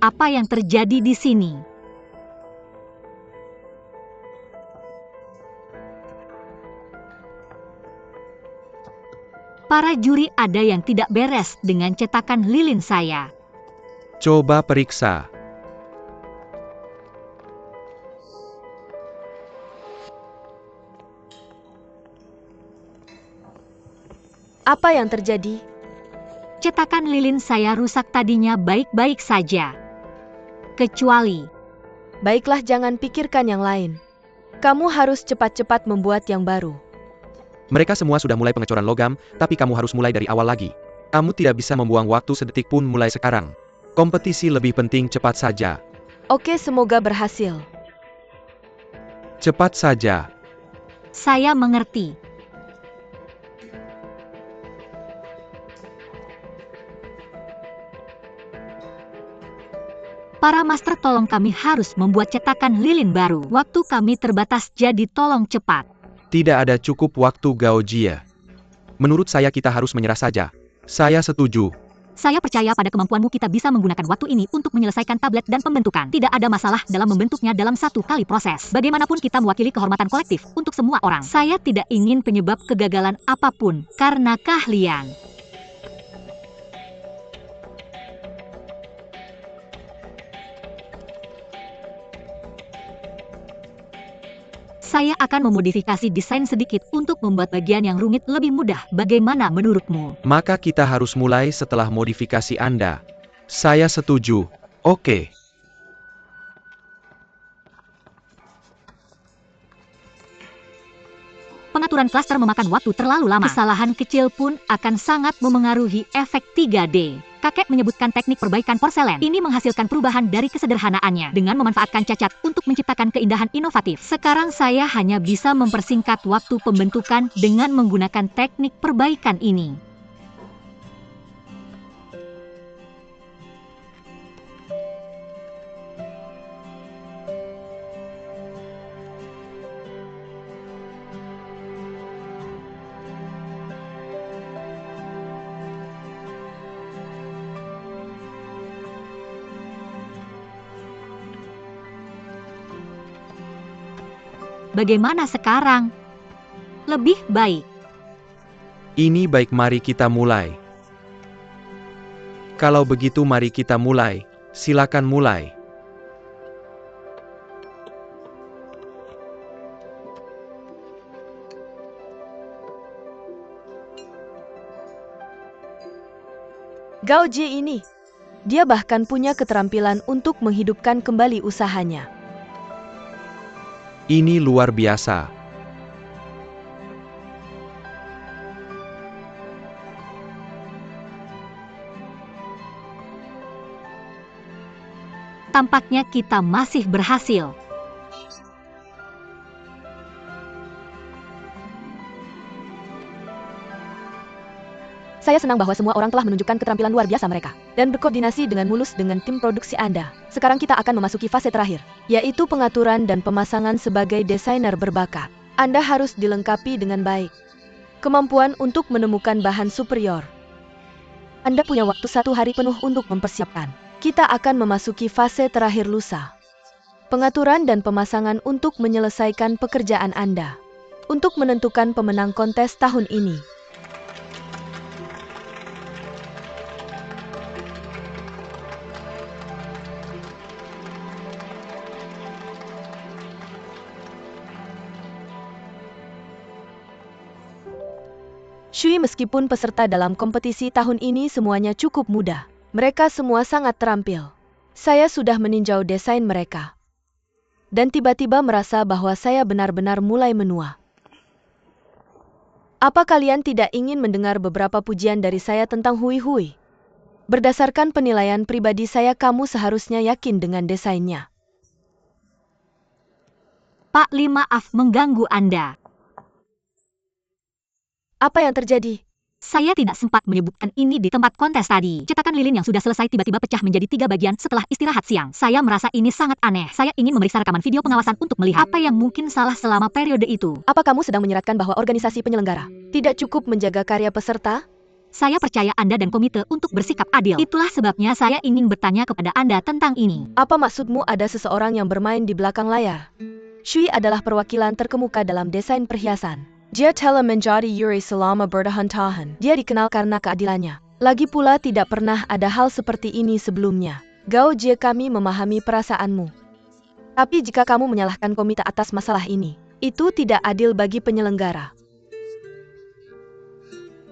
apa yang terjadi di sini. Para juri, ada yang tidak beres dengan cetakan lilin saya. Coba periksa. Apa yang terjadi? Cetakan lilin saya rusak, tadinya baik-baik saja. Kecuali, Baiklah, jangan pikirkan yang lain. Kamu harus cepat-cepat membuat yang baru. Mereka semua sudah mulai pengecoran logam, tapi kamu harus mulai dari awal lagi. Kamu tidak bisa membuang waktu sedetik pun mulai sekarang. Kompetisi lebih penting, cepat saja. Oke, semoga berhasil. Cepat saja. saya mengerti. Para master, tolong, kami harus membuat cetakan lilin baru. Waktu kami terbatas, jadi tolong cepat. Tidak ada cukup waktu, Gao Jie. Menurut saya kita harus menyerah saja. Saya setuju. Saya percaya pada kemampuanmu, kita bisa menggunakan waktu ini untuk menyelesaikan tablet dan pembentukan. Tidak ada masalah dalam membentuknya dalam satu kali proses. Bagaimanapun kita mewakili kehormatan kolektif untuk semua orang. Saya tidak ingin penyebab kegagalan apapun karena keahlian. Saya akan memodifikasi desain sedikit untuk membuat bagian yang rumit lebih mudah. Bagaimana menurutmu? Maka kita harus mulai setelah modifikasi Anda. Saya setuju. Oke. Pengaturan klaster memakan waktu terlalu lama. Kesalahan kecil pun akan sangat memengaruhi efek 3D. Kakek menyebutkan teknik perbaikan porselen. Ini menghasilkan perubahan dari kesederhanaannya dengan memanfaatkan cacat untuk menciptakan keindahan inovatif. Sekarang saya hanya bisa mempersingkat waktu pembentukan dengan menggunakan teknik perbaikan ini. Bagaimana sekarang? Lebih baik. Ini baik, mari kita mulai. Kalau begitu mari kita mulai. Silakan mulai. Gao Jie ini, dia bahkan punya keterampilan untuk menghidupkan kembali usahanya. Ini luar biasa. Tampaknya kita masih berhasil. Saya senang bahwa semua orang telah menunjukkan keterampilan luar biasa mereka dan berkoordinasi dengan mulus dengan tim produksi Anda. Sekarang kita akan memasuki fase terakhir, yaitu pengaturan dan pemasangan sebagai desainer berbakat. Anda harus dilengkapi dengan baik. Kemampuan untuk menemukan bahan superior. Anda punya waktu 1 hari penuh untuk mempersiapkan. Kita akan memasuki fase terakhir lusa. Pengaturan dan pemasangan untuk menyelesaikan pekerjaan Anda. Untuk menentukan pemenang kontes tahun ini. Shui, meskipun peserta dalam kompetisi tahun ini semuanya cukup muda, mereka semua sangat terampil. Saya sudah meninjau desain mereka. Dan tiba-tiba merasa bahwa saya benar-benar mulai menua. Apa kalian tidak ingin mendengar beberapa pujian dari saya tentang Hui Hui? Berdasarkan penilaian pribadi saya, kamu seharusnya yakin dengan desainnya. Pak Li, maaf mengganggu Anda. Apa yang terjadi? Saya tidak sempat menyebutkan ini di tempat kontes tadi. Cetakan lilin yang sudah selesai tiba-tiba pecah menjadi 3 bagian setelah istirahat siang. Saya merasa ini sangat aneh. Saya ingin memeriksa rekaman video pengawasan untuk melihat apa yang mungkin salah selama periode itu. Apa kamu sedang menyeratkan bahwa organisasi penyelenggara tidak cukup menjaga karya peserta? Saya percaya Anda dan komite untuk bersikap adil. Itulah sebabnya saya ingin bertanya kepada Anda tentang ini. Apa maksudmu ada seseorang yang bermain di belakang layar? Shui adalah perwakilan terkemuka dalam desain perhiasan. Dia telah menjadi Yuri selama bertahun-tahun. Dia dikenal karena keadilannya. Lagi pula tidak pernah ada hal seperti ini sebelumnya. Gao Jie, kami memahami perasaanmu. Tapi jika kamu menyalahkan komite atas masalah ini, itu tidak adil bagi penyelenggara.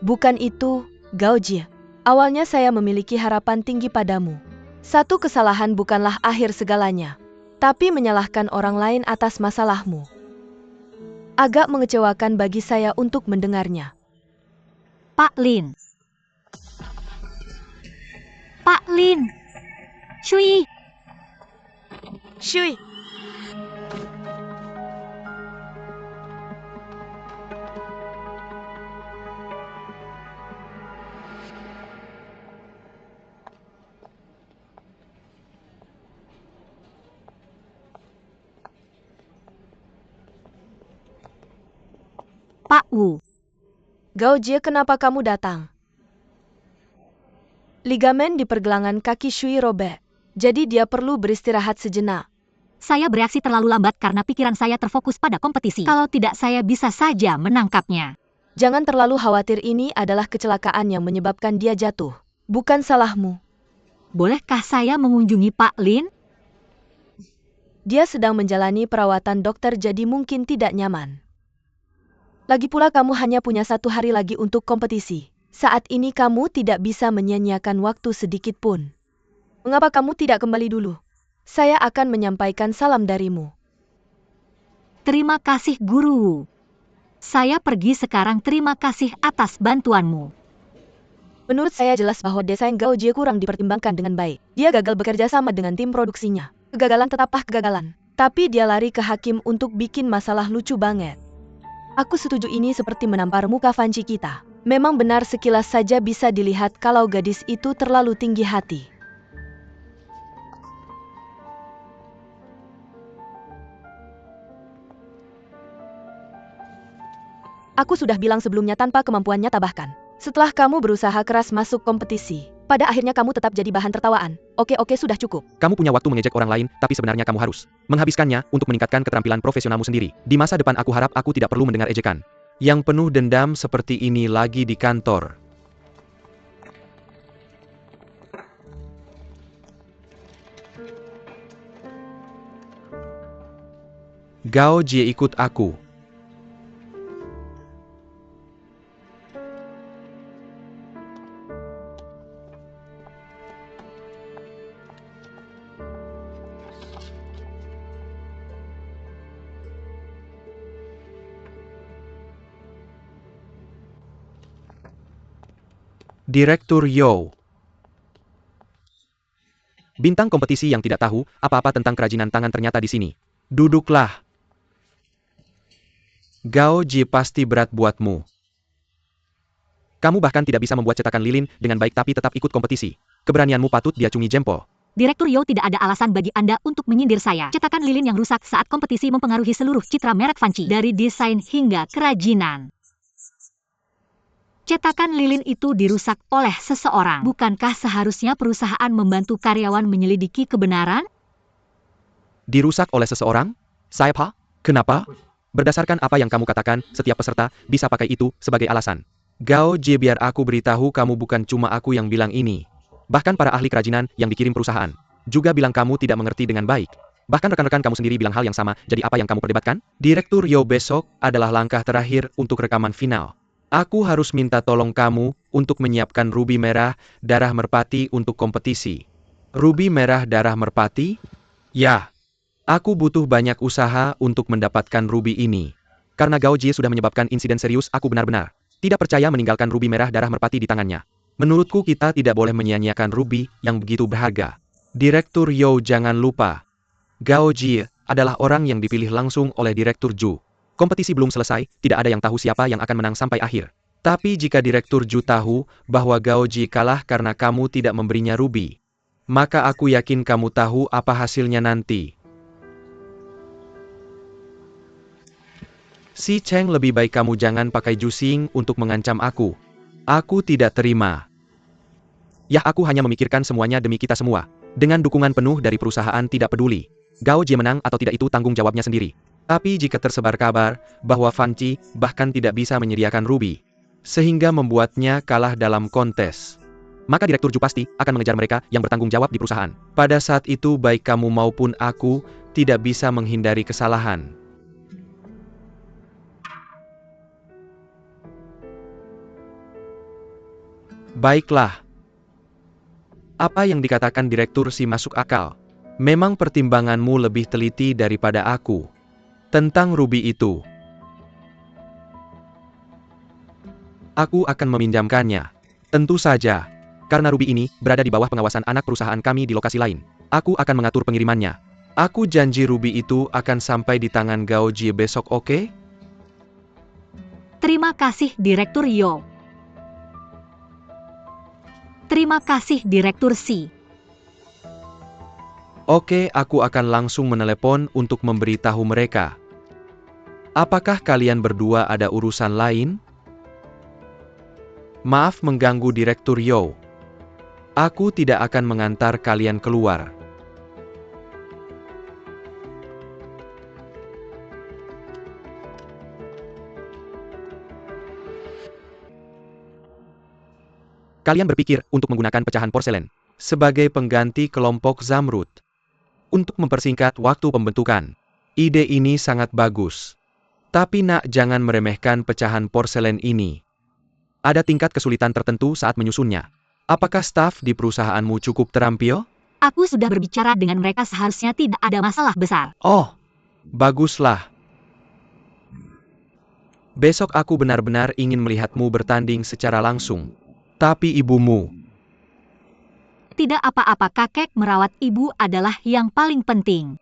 Bukan itu, Gao Jie. Awalnya saya memiliki harapan tinggi padamu. Satu kesalahan bukanlah akhir segalanya. Tapi menyalahkan orang lain atas masalahmu. Agak mengecewakan bagi saya untuk mendengarnya. Pak Lin. Pak Lin. Shui. Shui. Pak Wu. Gao Jie, kenapa kamu datang? Ligamen di pergelangan kaki Shui robek. Jadi dia perlu beristirahat sejenak. Saya bereaksi terlalu lambat karena pikiran saya terfokus pada kompetisi. Kalau tidak, saya bisa saja menangkapnya. Jangan terlalu khawatir, ini adalah kecelakaan yang menyebabkan dia jatuh. Bukan salahmu. Bolehkah saya mengunjungi Pak Lin? Dia sedang menjalani perawatan dokter, jadi mungkin tidak nyaman. Lagi pula kamu hanya punya 1 hari lagi untuk kompetisi. Saat ini kamu tidak bisa menyia-nyiakan waktu sedikit pun. Mengapa kamu tidak kembali dulu? Saya akan menyampaikan salam darimu. Terima kasih, Guru. Saya pergi sekarang. Terima kasih atas bantuanmu. Menurut saya jelas bahwa desain Gao Jie kurang dipertimbangkan dengan baik. Dia gagal bekerja sama dengan tim produksinya. Kegagalan tetaplah kegagalan. Tapi dia lari ke hakim untuk bikin masalah lucu banget. Aku setuju, ini seperti menampar muka Fanci kita. Memang benar, sekilas saja bisa dilihat kalau gadis itu terlalu tinggi hati. Aku sudah bilang sebelumnya, tanpa kemampuannya tabahkan. Setelah kamu berusaha keras masuk kompetisi, pada akhirnya kamu tetap jadi bahan tertawaan. Oke, sudah cukup. Kamu punya waktu mengejek orang lain, tapi sebenarnya kamu harus menghabiskannya untuk meningkatkan keterampilan profesionalmu sendiri. Di masa depan aku harap aku tidak perlu mendengar ejekan yang penuh dendam seperti ini lagi di kantor. Gao Jie, ikut aku. Direktur Yo. Bintang kompetisi yang tidak tahu apa-apa tentang kerajinan tangan ternyata di sini. Duduklah. Gao Jie, pasti berat buatmu. Kamu bahkan tidak bisa membuat cetakan lilin dengan baik tapi tetap ikut kompetisi. Keberanianmu patut diacungi jempol. Direktur Yo, tidak ada alasan bagi Anda untuk menyindir saya. Cetakan lilin yang rusak saat kompetisi mempengaruhi seluruh citra merek Fanci, dari desain hingga kerajinan. Cetakan lilin itu dirusak oleh seseorang. Bukankah seharusnya perusahaan membantu karyawan menyelidiki kebenaran? Dirusak oleh seseorang? Siapa? Kenapa? Berdasarkan apa yang kamu katakan, setiap peserta bisa pakai itu sebagai alasan. Gao Jie, biar aku beritahu kamu, bukan cuma aku yang bilang ini. Bahkan para ahli kerajinan yang dikirim perusahaan juga bilang kamu tidak mengerti dengan baik. Bahkan rekan-rekan kamu sendiri bilang hal yang sama. Jadi apa yang kamu perdebatkan? Direktur Yo, besok adalah langkah terakhir untuk rekaman final. Aku harus minta tolong kamu untuk menyiapkan rubi merah darah merpati untuk kompetisi. Rubi merah darah merpati? Ya. Aku butuh banyak usaha untuk mendapatkan rubi ini. Karena Gao Jie sudah menyebabkan insiden serius, aku benar-benar tidak percaya meninggalkan rubi merah darah merpati di tangannya. Menurutku kita tidak boleh menyia-nyiakan rubi yang begitu berharga. Direktur Yo, jangan lupa, Gao Jie adalah orang yang dipilih langsung oleh Direktur Zhu. Kompetisi belum selesai, tidak ada yang tahu siapa yang akan menang sampai akhir. Tapi jika Direktur Zhu tahu bahwa Gao Jie kalah karena kamu tidak memberinya rubi, maka aku yakin kamu tahu apa hasilnya nanti. Si Cheng, lebih baik kamu jangan pakai jusing untuk mengancam aku. Aku tidak terima. Ya, aku hanya memikirkan semuanya demi kita semua. Dengan dukungan penuh dari perusahaan tidak peduli. Gao Jie menang atau tidak itu tanggung jawabnya sendiri. Tapi jika tersebar kabar bahwa Fan Qi bahkan tidak bisa menyediakan ruby, sehingga membuatnya kalah dalam kontes, maka Direktur Ju pasti akan mengejar mereka yang bertanggung jawab di perusahaan. Pada saat itu baik kamu maupun aku tidak bisa menghindari kesalahan. Baiklah. Apa yang dikatakan Direktur Si masuk akal. Memang pertimbanganmu lebih teliti daripada aku. Tentang ruby itu. Aku akan meminjamkannya. Tentu saja. Karena ruby ini berada di bawah pengawasan anak perusahaan kami di lokasi lain. Aku akan mengatur pengirimannya. Aku janji ruby itu akan sampai di tangan Gao Jie besok, oke? Terima kasih Direktur Yo. Terima kasih Direktur Si. Oke, aku akan langsung menelepon untuk memberitahu mereka. Apakah kalian berdua ada urusan lain? Maaf mengganggu Direktur Yo. Aku tidak akan mengantar kalian keluar. Kalian berpikir untuk menggunakan pecahan porselen sebagai pengganti kelompok Zamrud. Untuk mempersingkat waktu pembentukan. Ide ini sangat bagus. Tapi nak, jangan meremehkan pecahan porselen ini. Ada tingkat kesulitan tertentu saat menyusunnya. Apakah staf di perusahaanmu cukup terampil? Aku sudah berbicara dengan mereka, seharusnya tidak ada masalah besar. Oh, baguslah. Besok aku benar-benar ingin melihatmu bertanding secara langsung. Tapi ibumu. Tidak apa-apa, kakek, merawat ibu adalah yang paling penting.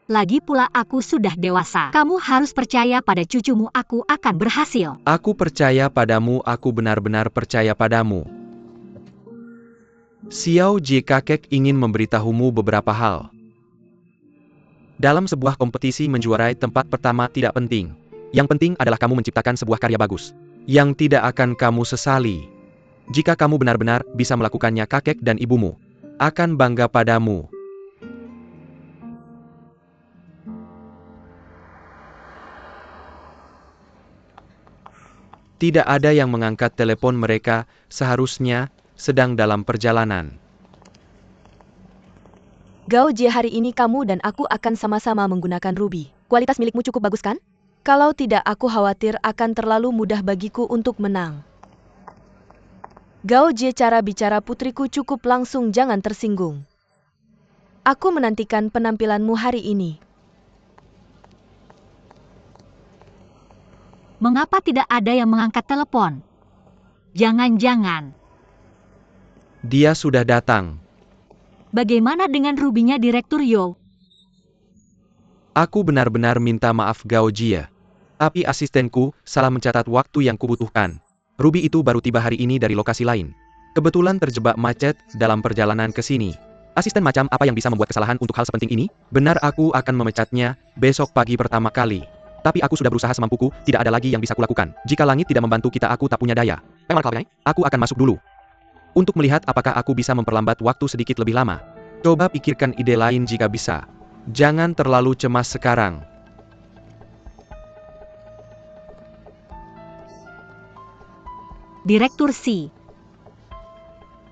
Lagi pula aku sudah dewasa. Kamu harus percaya pada cucumu, aku akan berhasil. Aku percaya padamu, aku benar-benar percaya padamu. Xiao Ji, kakek ingin memberitahumu beberapa hal. Dalam sebuah kompetisi menjuarai tempat pertama tidak penting. Yang penting adalah kamu menciptakan sebuah karya bagus. Yang tidak akan kamu sesali. Jika kamu benar-benar bisa melakukannya, kakek dan ibumu akan bangga padamu. Tidak ada yang mengangkat telepon, mereka seharusnya sedang dalam perjalanan. Gao Jie, hari ini kamu dan aku akan sama-sama menggunakan ruby. Kualitas milikmu cukup bagus kan? Kalau tidak, aku khawatir akan terlalu mudah bagiku untuk menang. Gao Jie, cara bicara putriku cukup langsung, jangan tersinggung. Aku menantikan penampilanmu hari ini. Mengapa tidak ada yang mengangkat telepon? Jangan-jangan. Dia sudah datang. Bagaimana dengan rubinya Direktur Yo? Aku benar-benar minta maaf Gao Jie. Tapi asistenku salah mencatat waktu yang kubutuhkan. Ruby itu baru tiba hari ini dari lokasi lain. Kebetulan terjebak macet dalam perjalanan ke sini. Asisten macam apa yang bisa membuat kesalahan untuk hal sepenting ini? Benar, aku akan memecatnya besok pagi pertama kali. Tapi aku sudah berusaha semampuku, tidak ada lagi yang bisa kulakukan. Jika langit tidak membantu kita, aku tak punya daya. Aku akan masuk dulu. Untuk melihat apakah aku bisa memperlambat waktu sedikit lebih lama. Coba pikirkan ide lain jika bisa. Jangan terlalu cemas sekarang. Direktur Si.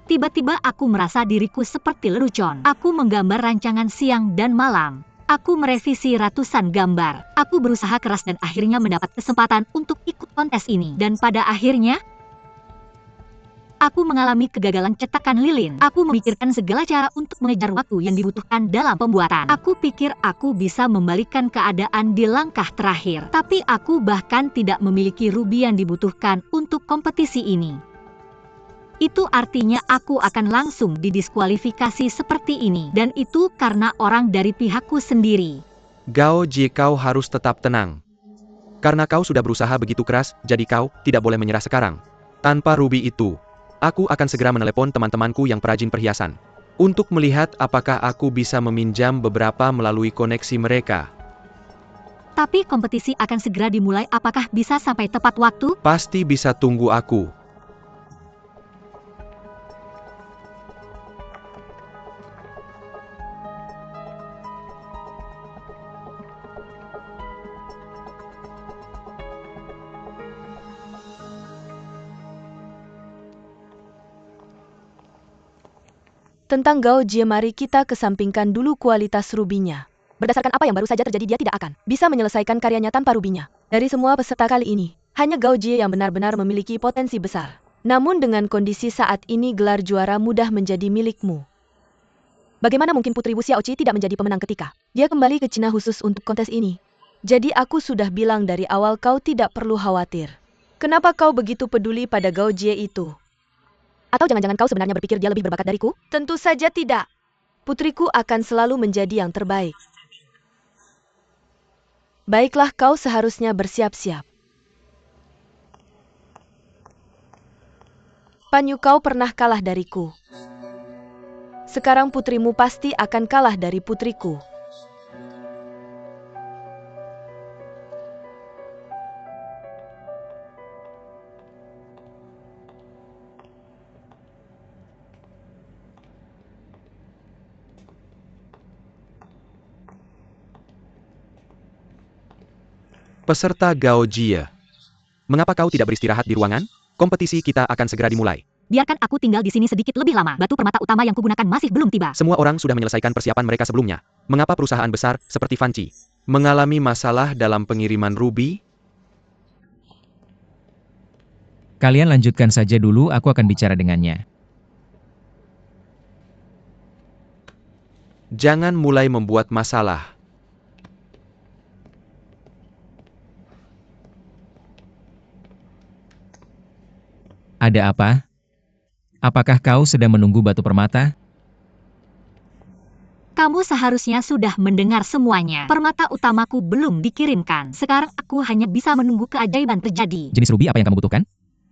Tiba-tiba aku merasa diriku seperti lelucon. Aku menggambar rancangan siang dan malam. Aku merevisi ratusan gambar. Aku berusaha keras dan akhirnya mendapat kesempatan untuk ikut kontes ini. Dan pada akhirnya, aku mengalami kegagalan cetakan lilin. Aku memikirkan segala cara untuk mengejar waktu yang dibutuhkan dalam pembuatan. Aku pikir aku bisa membalikkan keadaan di langkah terakhir. Tapi aku bahkan tidak memiliki ruby yang dibutuhkan untuk kompetisi ini. Itu artinya aku akan langsung didiskualifikasi seperti ini. Dan itu karena orang dari pihakku sendiri. Gao Jie, kau harus tetap tenang. Karena kau sudah berusaha begitu keras, jadi kau tidak boleh menyerah sekarang. Tanpa ruby itu, aku akan segera menelepon teman-temanku yang perajin perhiasan. Untuk melihat apakah aku bisa meminjam beberapa melalui koneksi mereka. Tapi kompetisi akan segera dimulai, apakah bisa sampai tepat waktu? Pasti bisa, tunggu aku. Tentang Gao Jie, mari kita kesampingkan dulu kualitas rubinya. Berdasarkan apa yang baru saja terjadi, dia tidak akan bisa menyelesaikan karyanya tanpa rubinya. Dari semua peserta kali ini, hanya Gao Jie yang benar-benar memiliki potensi besar. Namun dengan kondisi saat ini, gelar juara mudah menjadi milikmu. Bagaimana mungkin Putri Wu Xiaoqi tidak menjadi pemenang ketika dia kembali ke Cina khusus untuk kontes ini? Jadi aku sudah bilang dari awal, kau tidak perlu khawatir. Kenapa kau begitu peduli pada Gao Jie itu? Atau jangan-jangan kau sebenarnya berpikir dia lebih berbakat dariku? Tentu saja tidak. Putriku akan selalu menjadi yang terbaik. Baiklah, kau seharusnya bersiap-siap. Pan Yu, kau pernah kalah dariku. Sekarang putrimu pasti akan kalah dari putriku. Peserta Gao Jie. Mengapa kau tidak beristirahat di ruangan? Kompetisi kita akan segera dimulai. Biarkan aku tinggal di sini sedikit lebih lama. Batu permata utama yang kugunakan masih belum tiba. Semua orang sudah menyelesaikan persiapan mereka sebelumnya. Mengapa perusahaan besar seperti Fanci mengalami masalah dalam pengiriman rubi? Kalian lanjutkan saja dulu, aku akan bicara dengannya. Jangan mulai membuat masalah. Ada apa? Apakah kau sedang menunggu batu permata? Kamu seharusnya sudah mendengar semuanya. Permata utamaku belum dikirimkan. Sekarang aku hanya bisa menunggu keajaiban terjadi. Jenis rubi apa yang kamu butuhkan?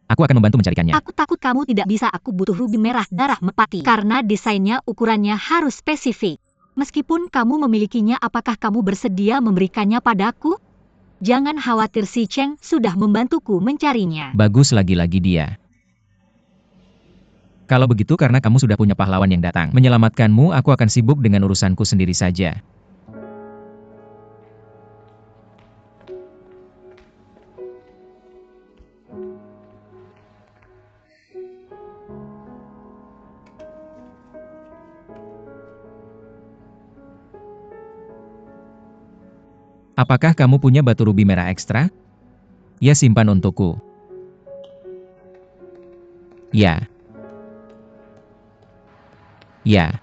Aku akan membantu mencarikannya. Aku takut kamu tidak bisa. Aku butuh rubi merah darah merpati. Karena desainnya ukurannya harus spesifik. Meskipun kamu memilikinya, apakah kamu bersedia memberikannya padaku? Jangan khawatir, si Cheng sudah membantuku mencarinya. Bagus, lagi-lagi dia. Kalau begitu, karena kamu sudah punya pahlawan yang datang menyelamatkanmu, aku akan sibuk dengan urusanku sendiri saja. Apakah kamu punya batu rubi merah ekstra? Ya, simpan untukku. Ya. Ya.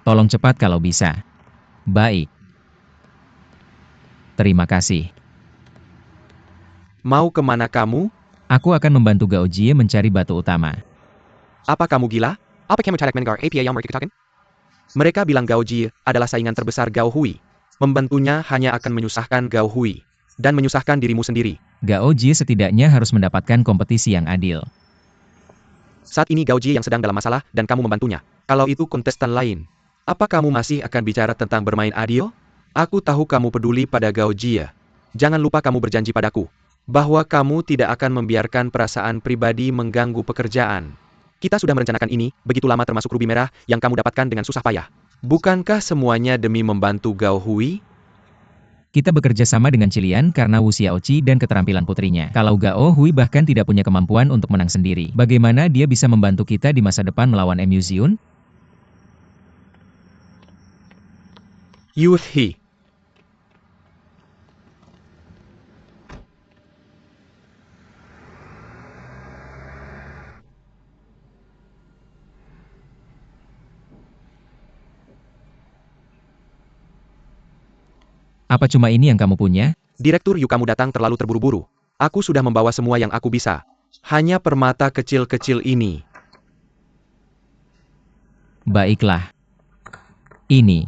Tolong cepat kalau bisa. Baik. Terima kasih. Mau kemana kamu? Aku akan membantu Gao Jie mencari batu utama. Apa kamu gila? Apa kamu cari mendengar API yang mereka katakan? Mereka bilang Gao Jie adalah saingan terbesar Gao Hui. Membantunya hanya akan menyusahkan Gao Hui. Dan menyusahkan dirimu sendiri. Gao Jie setidaknya harus mendapatkan kompetisi yang adil. Saat ini Gao Jie yang sedang dalam masalah dan kamu membantunya. Kalau itu kontestan lain, apa kamu masih akan bicara tentang bermain adil? Aku tahu kamu peduli pada Gao Jie. Jangan lupa kamu berjanji padaku bahwa kamu tidak akan membiarkan perasaan pribadi mengganggu pekerjaan. Kita sudah merencanakan ini begitu lama, termasuk rubi merah yang kamu dapatkan dengan susah payah. Bukankah semuanya demi membantu Gao Hui? Kita bekerja sama dengan Cilian karena Wu Xiaoqi dan keterampilan putrinya. Kalau Gao Hui bahkan tidak punya kemampuan untuk menang sendiri, bagaimana dia bisa membantu kita di masa depan melawan Mu Ziun? Youth He. Apa cuma ini yang kamu punya? Direktur Yu, kamu datang terlalu terburu-buru. Aku sudah membawa semua yang aku bisa. Hanya permata kecil-kecil ini. Baiklah. Ini.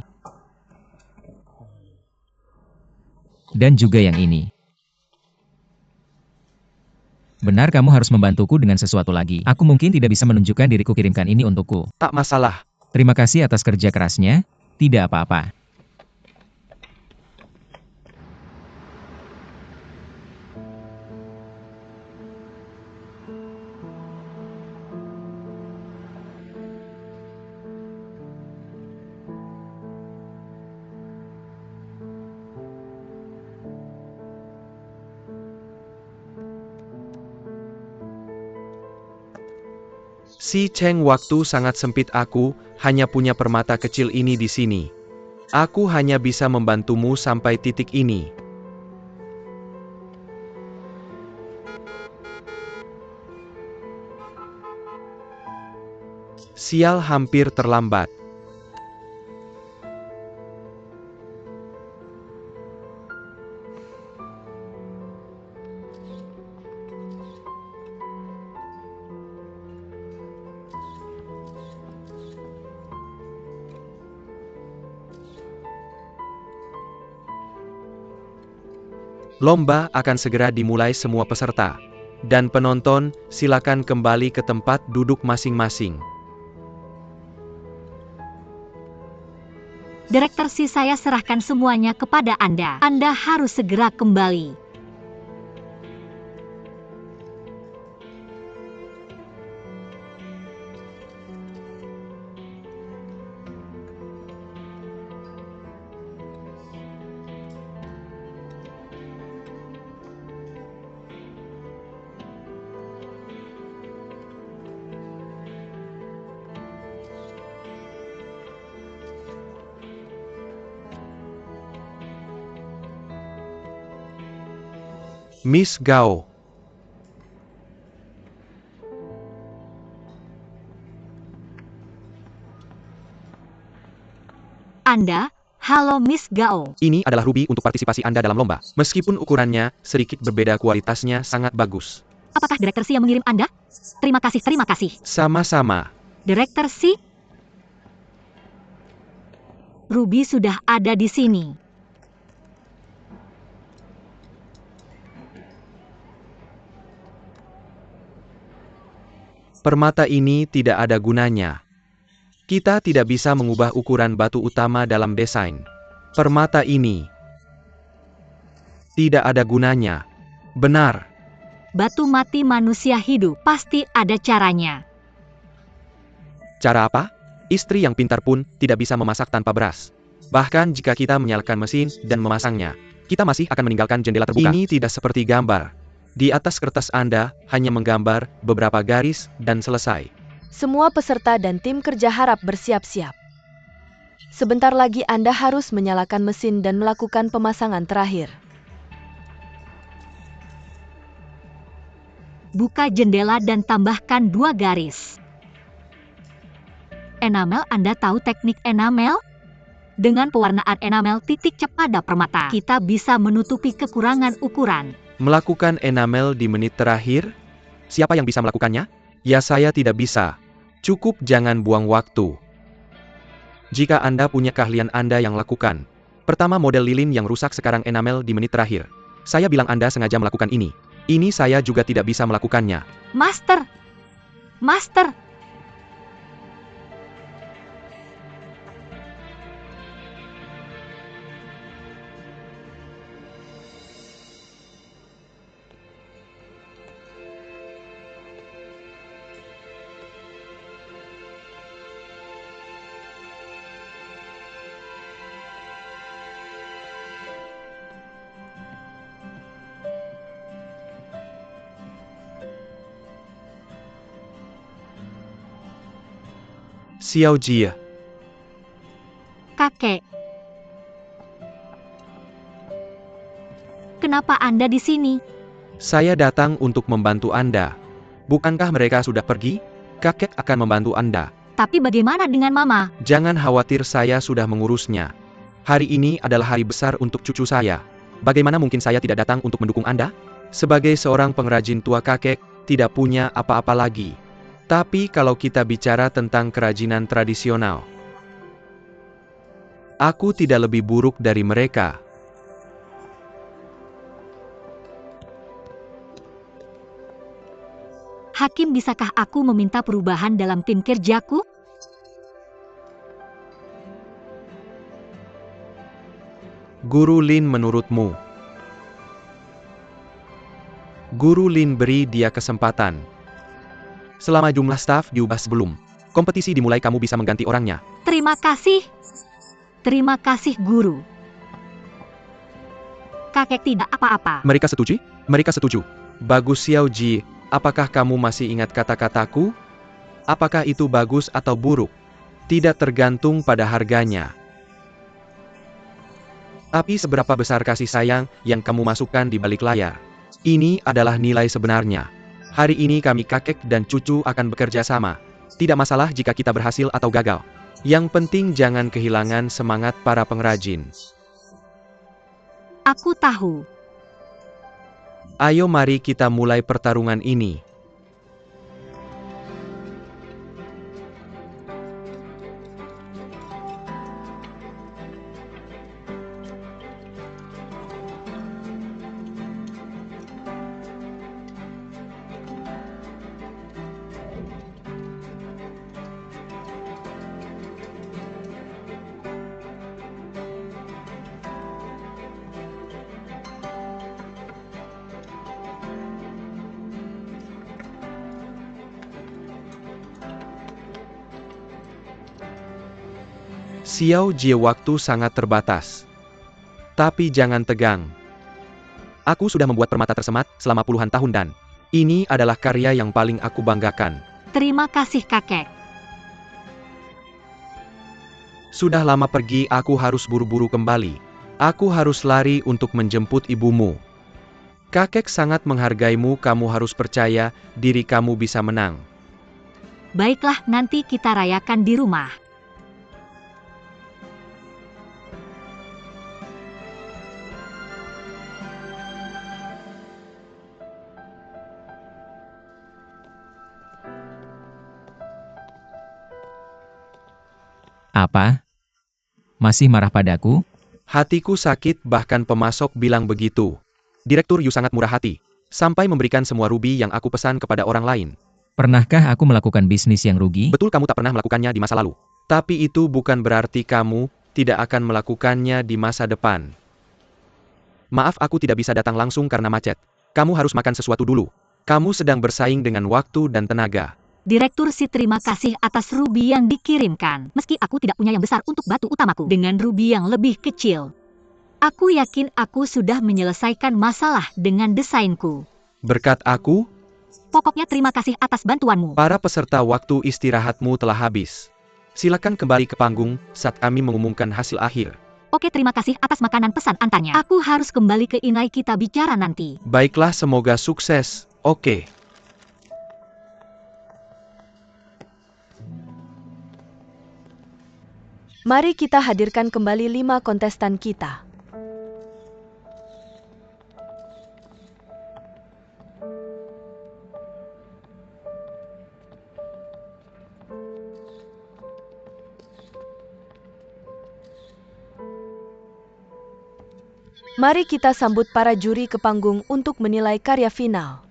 Dan juga yang ini. Benar, kamu harus membantuku dengan sesuatu lagi. Aku mungkin tidak bisa menunjukkan diriku, kirimkan ini untukku. Tak masalah. Terima kasih atas kerja kerasnya. Tidak apa-apa. Si Cheng, waktu sangat sempit, aku hanya punya permata kecil ini di sini. Aku hanya bisa membantumu sampai titik ini. Sial, hampir terlambat. Lomba akan segera dimulai, semua peserta dan penonton silakan kembali ke tempat duduk masing-masing. Direktur Si, saya serahkan semuanya kepada Anda. Anda harus segera kembali. Miss Gao. Anda, halo Miss Gao. Ini adalah ruby untuk partisipasi Anda dalam lomba. Meskipun ukurannya sedikit berbeda, kualitasnya sangat bagus. Apakah Direktur Si yang mengirim Anda? Terima kasih, terima kasih. Sama-sama. Direktur Si, Ruby sudah ada di sini. Permata ini tidak ada gunanya. Kita tidak bisa mengubah ukuran batu utama dalam desain. Permata ini tidak ada gunanya. Benar. Batu mati manusia hidup, pasti ada caranya. Cara apa? Istri yang pintar pun tidak bisa memasak tanpa beras. Bahkan jika kita menyalakan mesin dan memasangnya, kita masih akan meninggalkan jendela terbuka. Ini tidak seperti gambar. Di atas kertas Anda hanya menggambar beberapa garis dan selesai. Semua peserta dan tim kerja harap bersiap-siap. Sebentar lagi Anda harus menyalakan mesin dan melakukan pemasangan terakhir. Buka jendela dan tambahkan 2 garis. Enamel, Anda tahu teknik enamel? Dengan pewarnaan enamel titik cap pada permata, kita bisa menutupi kekurangan ukuran. Melakukan enamel di menit terakhir? Siapa yang bisa melakukannya? Ya, saya tidak bisa. Cukup, jangan buang waktu. Jika Anda punya keahlian, Anda yang lakukan. Pertama, model lilin yang rusak, sekarang enamel di menit terakhir. Saya bilang Anda sengaja melakukan ini. Ini saya juga tidak bisa melakukannya. Master! Master! Xiao Jie. Kakek. Kenapa Anda di sini? Saya datang untuk membantu Anda. Bukankah mereka sudah pergi? Kakek akan membantu Anda. Tapi bagaimana dengan Mama? Jangan khawatir, saya sudah mengurusnya. Hari ini adalah hari besar untuk cucu saya. Bagaimana mungkin saya tidak datang untuk mendukung Anda? Sebagai seorang pengrajin tua, kakek tidak punya apa-apa lagi. Tapi kalau kita bicara tentang kerajinan tradisional, aku tidak lebih buruk dari mereka. Hakim, bisakah aku meminta perubahan dalam tim kerjaku? Guru Lin, menurutmu? Guru Lin, beri dia kesempatan. Selama jumlah staf diubah sebelum kompetisi dimulai, kamu bisa mengganti orangnya. Terima kasih. Terima kasih, Guru. Kakek tidak apa-apa. Mereka setuju? Mereka setuju. Bagus, Xiao Ji. Apakah kamu masih ingat kata-kataku? Apakah itu bagus atau buruk? Tidak tergantung pada harganya. Tapi seberapa besar kasih sayang yang kamu masukkan di balik layar? Ini adalah nilai sebenarnya. Hari ini kami kakek dan cucu akan bekerja sama. Tidak masalah jika kita berhasil atau gagal. Yang penting jangan kehilangan semangat para pengrajin. Aku tahu. Ayo mari kita mulai pertarungan ini. Xiao Jie, waktu sangat terbatas. Tapi jangan tegang. Aku sudah membuat permata tersemat selama puluhan tahun dan ini adalah karya yang paling aku banggakan. Terima kasih kakek. Sudah lama pergi, aku harus buru-buru kembali. Aku harus lari untuk menjemput ibumu. Kakek sangat menghargaimu, kamu harus percaya diri kamu bisa menang. Baiklah, nanti kita rayakan di rumah. Apa? Masih marah padaku? Hatiku sakit, bahkan pemasok bilang begitu. Direktur Yu sangat murah hati, sampai memberikan semua rubi yang aku pesan kepada orang lain. Pernahkah aku melakukan bisnis yang rugi? Betul, kamu tak pernah melakukannya di masa lalu. Tapi itu bukan berarti kamu tidak akan melakukannya di masa depan. Maaf, aku tidak bisa datang langsung karena macet. Kamu harus makan sesuatu dulu. Kamu sedang bersaing dengan waktu dan tenaga. Direktur Si, terima kasih atas rubi yang dikirimkan. Meski aku tidak punya yang besar untuk batu utamaku dengan rubi yang lebih kecil. Aku yakin aku sudah menyelesaikan masalah dengan desainku. Berkat aku, Pokoknya terima kasih atas bantuanmu. para peserta, waktu istirahatmu telah habis. Silakan kembali ke panggung saat kami mengumumkan hasil akhir. Oke, terima kasih atas makanan pesan antarnya. Aku harus kembali ke Inai, kita bicara nanti. Baiklah, semoga sukses. Oke. Mari kita hadirkan kembali 5 kontestan kita. Mari kita sambut para juri ke panggung untuk menilai karya final.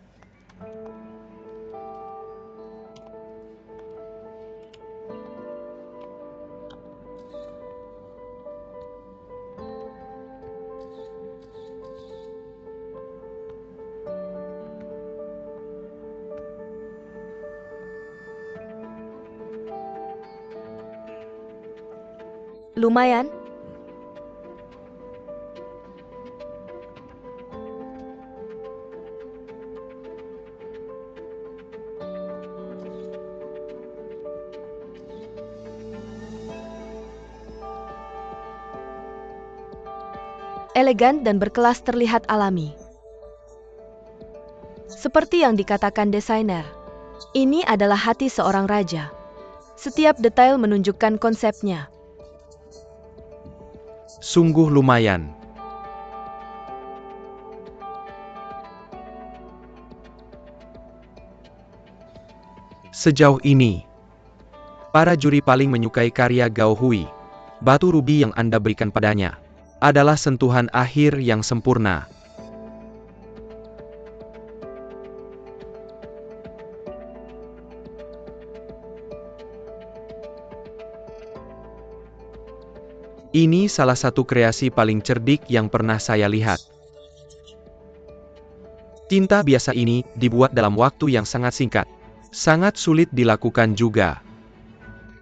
Lumayan? Elegan dan berkelas, terlihat alami. Seperti yang dikatakan desainer, ini adalah hati seorang raja. Setiap detail menunjukkan konsepnya. Sungguh lumayan. Sejauh ini, para juri paling menyukai karya Gao Hui. Batu rubi yang Anda berikan padanya adalah sentuhan akhir yang sempurna. Ini salah satu kreasi paling cerdik yang pernah saya lihat. Tinta biasa ini dibuat dalam waktu yang sangat singkat. Sangat sulit dilakukan juga.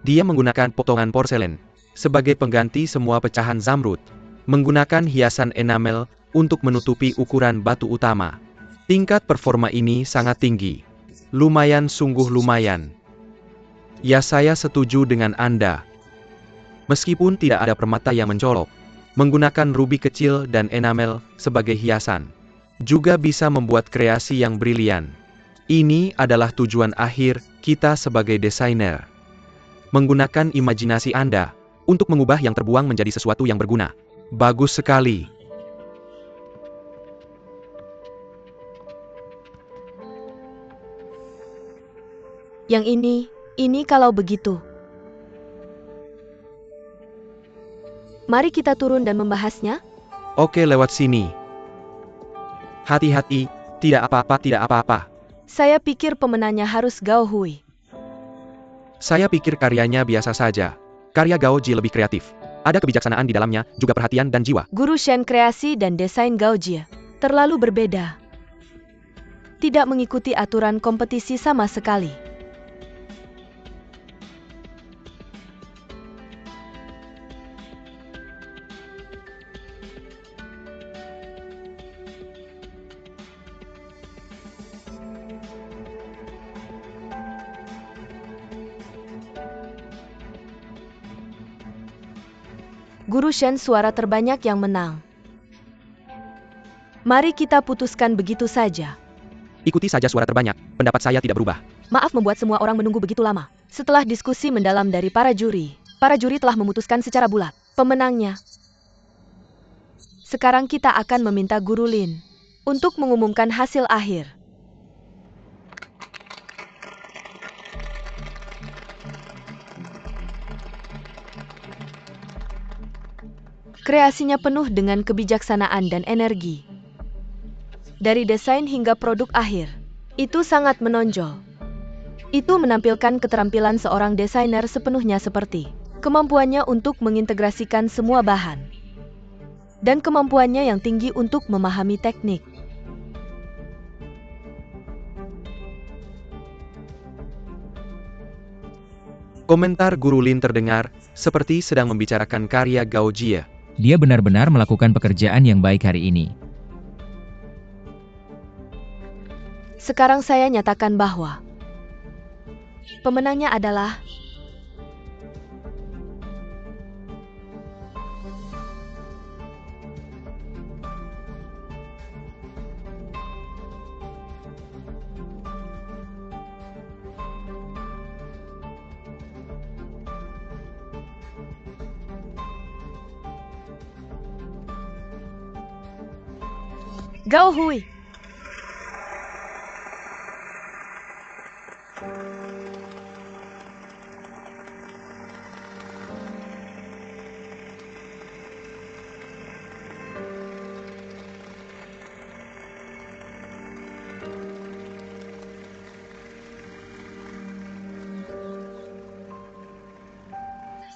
Dia menggunakan potongan porselen sebagai pengganti semua pecahan zamrud. Menggunakan hiasan enamel untuk menutupi ukuran batu utama. Tingkat performa ini sangat tinggi. Lumayan, sungguh lumayan. Ya, saya setuju dengan Anda. Meskipun tidak ada permata yang mencolok, menggunakan ruby kecil dan enamel sebagai hiasan juga bisa membuat kreasi yang brilian. Ini adalah tujuan akhir kita sebagai desainer. Menggunakan imajinasi Anda untuk mengubah yang terbuang menjadi sesuatu yang berguna. Bagus sekali. Yang ini kalau begitu. Mari kita turun dan membahasnya. Oke, lewat sini. Hati-hati, tidak apa-apa, tidak apa-apa. Saya pikir pemenangnya harus Gao Hui. Saya pikir karyanya biasa saja. Karya Gao Ji lebih kreatif. Ada kebijaksanaan di dalamnya, juga perhatian dan jiwa. Guru Shen kreasi dan desain Gao Jie terlalu berbeda. Tidak mengikuti aturan kompetisi sama sekali. Guru Shen suara terbanyak yang menang. Mari kita putuskan begitu saja. Ikuti saja suara terbanyak, pendapat saya tidak berubah. Maaf membuat semua orang menunggu begitu lama. Setelah diskusi mendalam dari para juri telah memutuskan secara bulat pemenangnya. Sekarang kita akan meminta Guru Lin untuk mengumumkan hasil akhir. Kreasinya penuh dengan kebijaksanaan dan energi. Dari desain hingga produk akhir, itu sangat menonjol. Itu menampilkan keterampilan seorang desainer sepenuhnya seperti kemampuannya untuk mengintegrasikan semua bahan dan kemampuannya yang tinggi untuk memahami teknik. Komentar Guru Lin terdengar seperti sedang membicarakan karya Gao Jie. Dia benar-benar melakukan pekerjaan yang baik hari ini. Sekarang saya nyatakan bahwa pemenangnya adalah Gao Hui.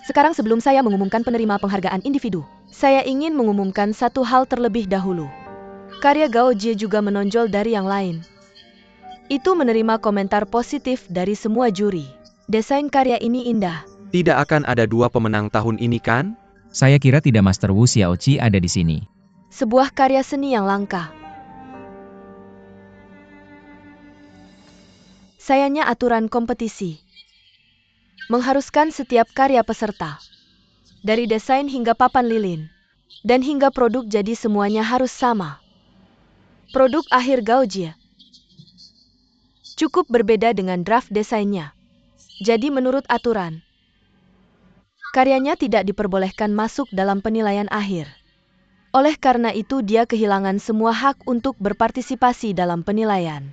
Sekarang sebelum saya mengumumkan penerima penghargaan individu, saya ingin mengumumkan satu hal terlebih dahulu. Karya Gao Jie juga menonjol dari yang lain. Itu menerima komentar positif dari semua juri. Desain karya ini indah. Tidak akan ada dua pemenang tahun ini kan? Saya kira tidak Master Wu Xiaoqi ada di sini. Sebuah karya seni yang langka. Sayangnya aturan kompetisi mengharuskan setiap karya peserta, dari desain hingga papan lilin, dan hingga produk jadi semuanya harus sama. Produk akhir Gao Jie cukup berbeda dengan draft desainnya. Jadi menurut aturan, karyanya tidak diperbolehkan masuk dalam penilaian akhir. Oleh karena itu dia kehilangan semua hak untuk berpartisipasi dalam penilaian.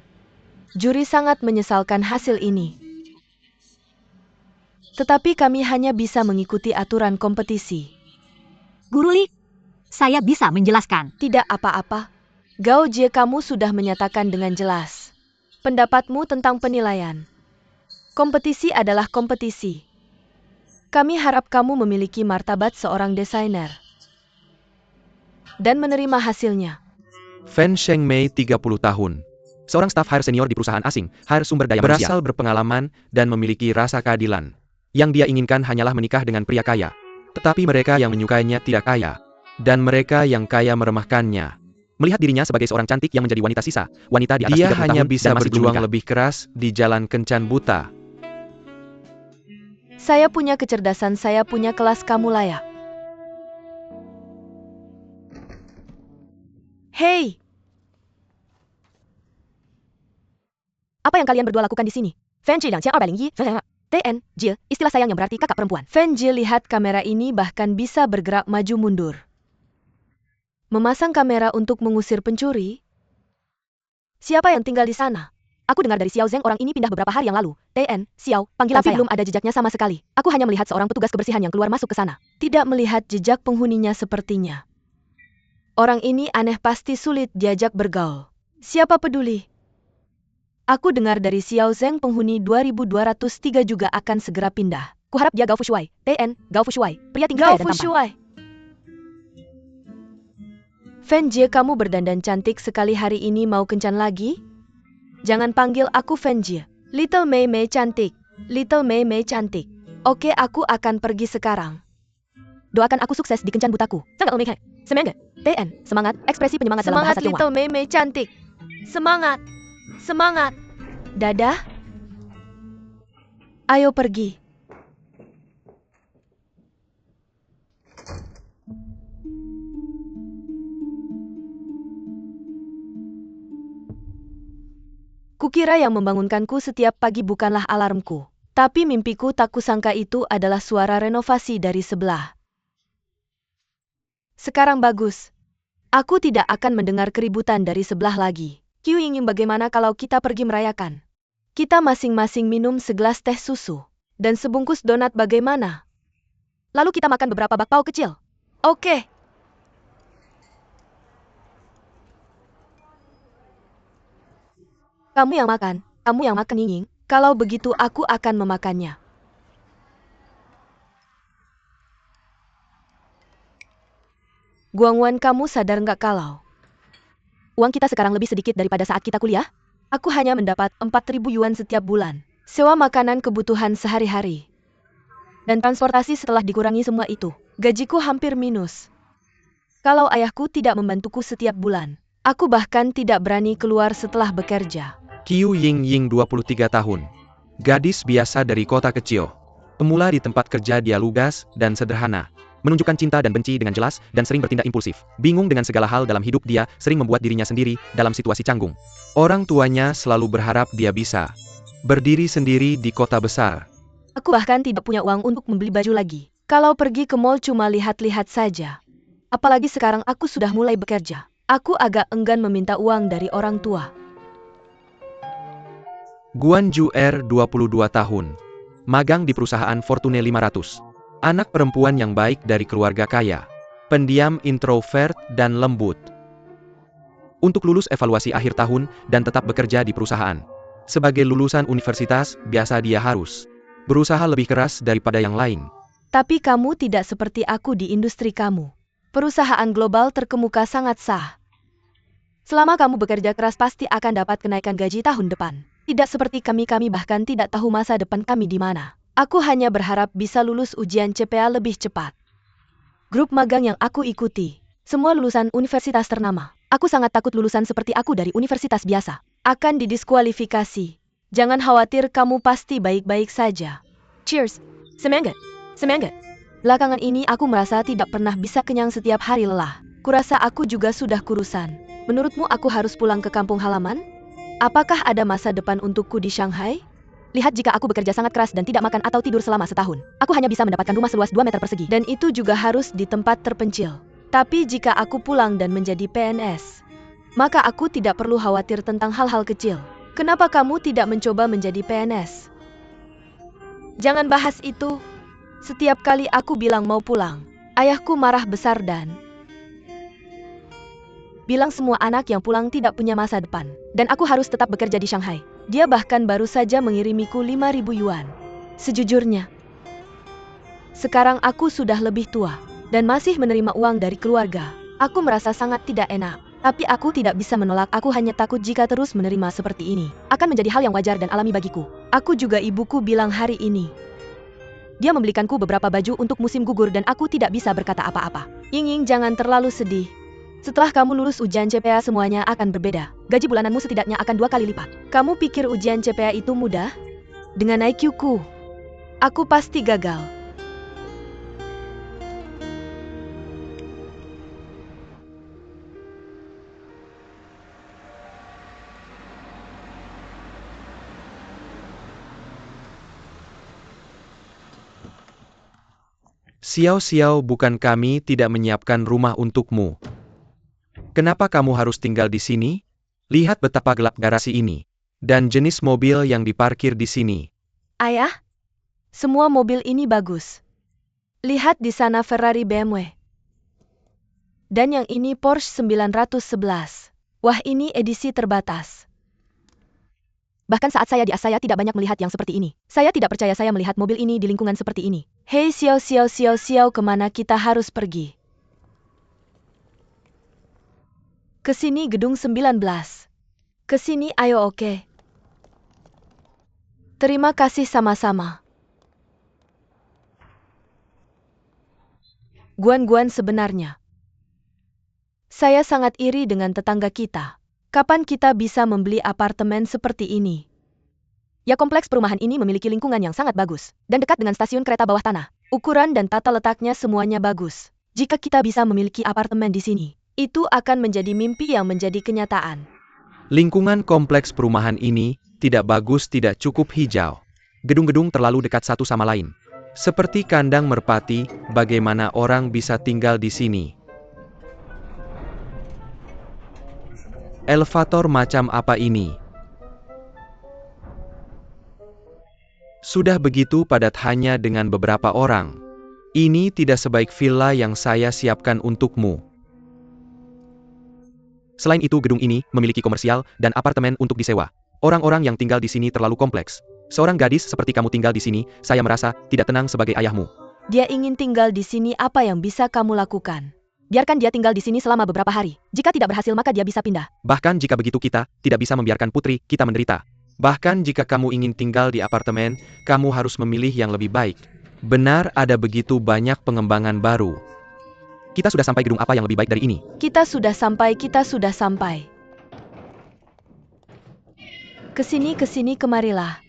Juri sangat menyesalkan hasil ini. Tetapi kami hanya bisa mengikuti aturan kompetisi. Guru Li, saya bisa menjelaskan. Tidak apa-apa. Gao Jie, kamu sudah menyatakan dengan jelas pendapatmu tentang penilaian. Kompetisi adalah kompetisi. Kami harap kamu memiliki martabat seorang desainer dan menerima hasilnya. Fan Shengmei 30 tahun. Seorang staf hire senior di perusahaan asing, hire sumber daya manusia. Berasal berpengalaman dan memiliki rasa keadilan. Yang dia inginkan hanyalah menikah dengan pria kaya. Tetapi mereka yang menyukainya tidak kaya. Dan mereka yang kaya meremehkannya. Melihat dirinya sebagai seorang cantik yang menjadi wanita sisa, wanita di atas 30 tahun, Dia hanya bisa berjuang lebih keras di jalan kencan buta. Saya punya kecerdasan, saya punya kelas, kamu layak. Hei! Apa yang kalian berdua lakukan di sini? Fan Ji 2201, TN, Jill, istilah sayang yang berarti kakak perempuan. Fan Ji lihat kamera ini bahkan bisa bergerak maju mundur. Memasang kamera untuk mengusir pencuri? Siapa yang tinggal di sana? Aku dengar dari Xiao Zeng orang ini pindah beberapa hari yang lalu. TN, Xiao, panggilan saya. Tapi belum ada jejaknya sama sekali. Aku hanya melihat seorang petugas kebersihan yang keluar masuk ke sana. Tidak melihat jejak penghuninya sepertinya. Orang ini aneh, pasti sulit diajak bergaul. Siapa peduli? Aku dengar dari Xiao Zeng penghuni 2203 juga akan segera pindah. Kuharap dia Gao Fushuai. TN, Gao Fushuai. Pria tinggi kaya dan tampan. Fan Jie, kamu berdandan cantik sekali hari ini, mau kencan lagi? Jangan panggil aku Fan Jie. Little Mei Mei cantik. Little Mei Mei cantik. Oke, aku akan pergi sekarang. Doakan aku sukses di kencan butaku. Semangat. TN, semangat, ekspresi penyemangat dalam bahasa Tionghoa. Little Mei Mei cantik. Semangat. Semangat. Dadah. Ayo pergi. Kukira yang membangunkanku setiap pagi bukanlah alarmku. Tapi mimpiku tak kusangka itu adalah suara renovasi dari sebelah. Sekarang bagus. Aku tidak akan mendengar keributan dari sebelah lagi. Qiu Yingying, bagaimana kalau kita pergi merayakan? Kita masing-masing minum segelas teh susu. Dan sebungkus donat bagaimana? Lalu kita makan beberapa bakpao kecil. Oke. Kamu yang makan Yingying. Kalau begitu aku akan memakannya. Guangwan, kamu sadar nggak kalau uang kita sekarang lebih sedikit daripada saat kita kuliah? Aku hanya mendapat 4.000 yuan setiap bulan. Sewa makanan kebutuhan sehari-hari. Dan transportasi setelah dikurangi semua itu. Gajiku hampir minus. Kalau ayahku tidak membantuku setiap bulan, aku bahkan tidak berani keluar setelah bekerja. Qiu Yingying 23 tahun. Gadis biasa dari kota kecil. Pemula di tempat kerja, dia lugas dan sederhana. Menunjukkan cinta dan benci dengan jelas dan sering bertindak impulsif. Bingung dengan segala hal dalam hidup, dia sering membuat dirinya sendiri dalam situasi canggung. Orang tuanya selalu berharap dia bisa berdiri sendiri di kota besar. Aku bahkan tidak punya uang untuk membeli baju lagi. Kalau pergi ke mall cuma lihat-lihat saja. Apalagi sekarang aku sudah mulai bekerja. Aku agak enggan meminta uang dari orang tua. Guan Juer 22 tahun. Magang di perusahaan Fortune 500. Anak perempuan yang baik dari keluarga kaya. Pendiam, introvert, dan lembut. Untuk lulus evaluasi akhir tahun dan tetap bekerja di perusahaan. Sebagai lulusan universitas, biasa dia harus berusaha lebih keras daripada yang lain. Tapi kamu tidak seperti aku di industri kamu. Perusahaan global terkemuka sangat sah. Selama kamu bekerja keras pasti akan dapat kenaikan gaji tahun depan. Tidak seperti kami bahkan tidak tahu masa depan kami di mana. Aku hanya berharap bisa lulus ujian CPA lebih cepat. Grup magang yang aku ikuti, semua lulusan universitas ternama. Aku sangat takut lulusan seperti aku dari universitas biasa akan didiskualifikasi. Jangan khawatir, kamu pasti baik-baik saja. Cheers. Semangat. Semangat. Belakangan ini aku merasa tidak pernah bisa kenyang, setiap hari lelah. Kurasa aku juga sudah kurusan. Menurutmu aku harus pulang ke kampung halaman? Apakah ada masa depan untukku di Shanghai? Lihat, jika aku bekerja sangat keras dan tidak makan atau tidur selama setahun, aku hanya bisa mendapatkan rumah seluas 2 meter persegi. Dan itu juga harus di tempat terpencil. Tapi jika aku pulang dan menjadi PNS, maka aku tidak perlu khawatir tentang hal-hal kecil. Kenapa kamu tidak mencoba menjadi PNS? Jangan bahas itu. Setiap kali aku bilang mau pulang, ayahku marah besar dan bilang semua anak yang pulang tidak punya masa depan. Dan aku harus tetap bekerja di Shanghai. Dia bahkan baru saja mengirimiku 5.000 yuan. Sejujurnya, sekarang aku sudah lebih tua dan masih menerima uang dari keluarga. Aku merasa sangat tidak enak. Tapi aku tidak bisa menolak, aku hanya takut jika terus menerima seperti ini akan menjadi hal yang wajar dan alami bagiku. Aku juga, ibuku bilang hari ini dia membelikanku beberapa baju untuk musim gugur dan aku tidak bisa berkata apa-apa. Yingying, jangan terlalu sedih. Setelah kamu lulus ujian CPA semuanya akan berbeda. Gaji bulananmu setidaknya akan 2 kali lipat. Kamu pikir ujian CPA itu mudah? Dengan IQ-ku, Aku pasti gagal. Xiao Xiao, bukan kami tidak menyiapkan rumah untukmu. Kenapa kamu harus tinggal di sini? Lihat betapa gelap garasi ini. Dan jenis mobil yang diparkir di sini. Ayah, semua mobil ini bagus. Lihat di sana Ferrari BMW. Dan yang ini Porsche 911. Wah, ini edisi terbatas. Bahkan saat saya di AS saya tidak banyak melihat yang seperti ini. Saya tidak percaya saya melihat mobil ini di lingkungan seperti ini. Hei Xiao Xiao Xiao Xiao, kemana kita harus pergi? Ke sini gedung 19. Ke sini ayo, oke. Terima kasih sama-sama. Guan-guan, sebenarnya saya sangat iri dengan tetangga kita. Kapan kita bisa membeli apartemen seperti ini? Ya, kompleks perumahan ini memiliki lingkungan yang sangat bagus dan dekat dengan stasiun kereta bawah tanah. Ukuran dan tata letaknya semuanya bagus. Jika kita bisa memiliki apartemen di sini, itu akan menjadi mimpi yang menjadi kenyataan. Lingkungan kompleks perumahan ini tidak bagus, tidak cukup hijau. Gedung-gedung terlalu dekat satu sama lain. Seperti kandang merpati, bagaimana orang bisa tinggal di sini? Elevator macam apa ini? Sudah begitu padat hanya dengan beberapa orang. Ini tidak sebaik villa yang saya siapkan untukmu. Selain itu, gedung ini memiliki komersial dan apartemen untuk disewa. Orang-orang yang tinggal di sini terlalu kompleks. Seorang gadis seperti kamu tinggal di sini, saya merasa tidak tenang sebagai ayahmu. Dia ingin tinggal di sini, apa yang bisa kamu lakukan? Biarkan dia tinggal di sini selama beberapa hari. Jika tidak berhasil, maka dia bisa pindah. Bahkan jika begitu, kita tidak bisa membiarkan putri kita menderita. Bahkan jika kamu ingin tinggal di apartemen, kamu harus memilih yang lebih baik. Benar, ada begitu banyak pengembangan baru. Kita sudah sampai gedung apa yang lebih baik dari ini? Kita sudah sampai. Kesini, kemarilah.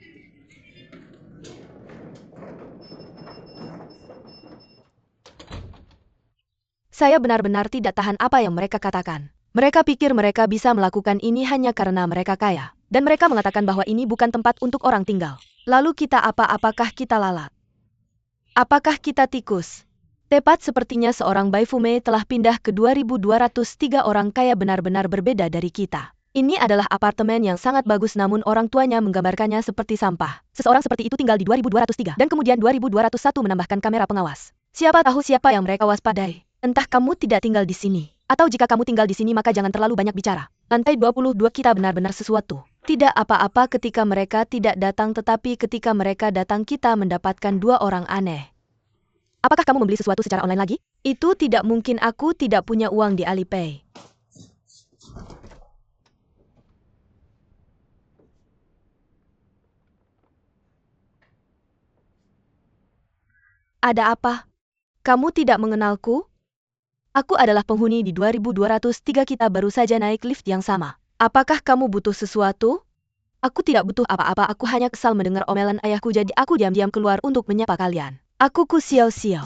Saya benar-benar tidak tahan apa yang mereka katakan. Mereka pikir mereka bisa melakukan ini hanya karena mereka kaya. Dan mereka mengatakan bahwa ini bukan tempat untuk orang tinggal. Lalu kita apakah kita lalat? Apakah kita tikus? Tepat sepertinya seorang Baifume telah pindah ke 2203 orang kaya benar-benar berbeda dari kita. Ini adalah apartemen yang sangat bagus, namun orang tuanya menggambarkannya seperti sampah. Seseorang seperti itu tinggal di 2203 dan kemudian 2201 menambahkan kamera pengawas. Siapa tahu siapa yang mereka waspadai. Entah kamu tidak tinggal di sini, atau jika kamu tinggal di sini maka jangan terlalu banyak bicara. Lantai 22 kita benar-benar sesuatu. Tidak apa-apa ketika mereka tidak datang, tetapi ketika mereka datang kita mendapatkan dua orang aneh. Apakah kamu membeli sesuatu secara online lagi? Itu tidak mungkin, aku tidak punya uang di Alipay. Ada apa? Kamu tidak mengenalku? Aku adalah penghuni di 2203, kita baru saja naik lift yang sama. Apakah kamu butuh sesuatu? Aku tidak butuh apa-apa, aku hanya kesal mendengar omelan ayahku, jadi aku diam-diam keluar untuk menyapa kalian. Aku Ku Xiao Xiao.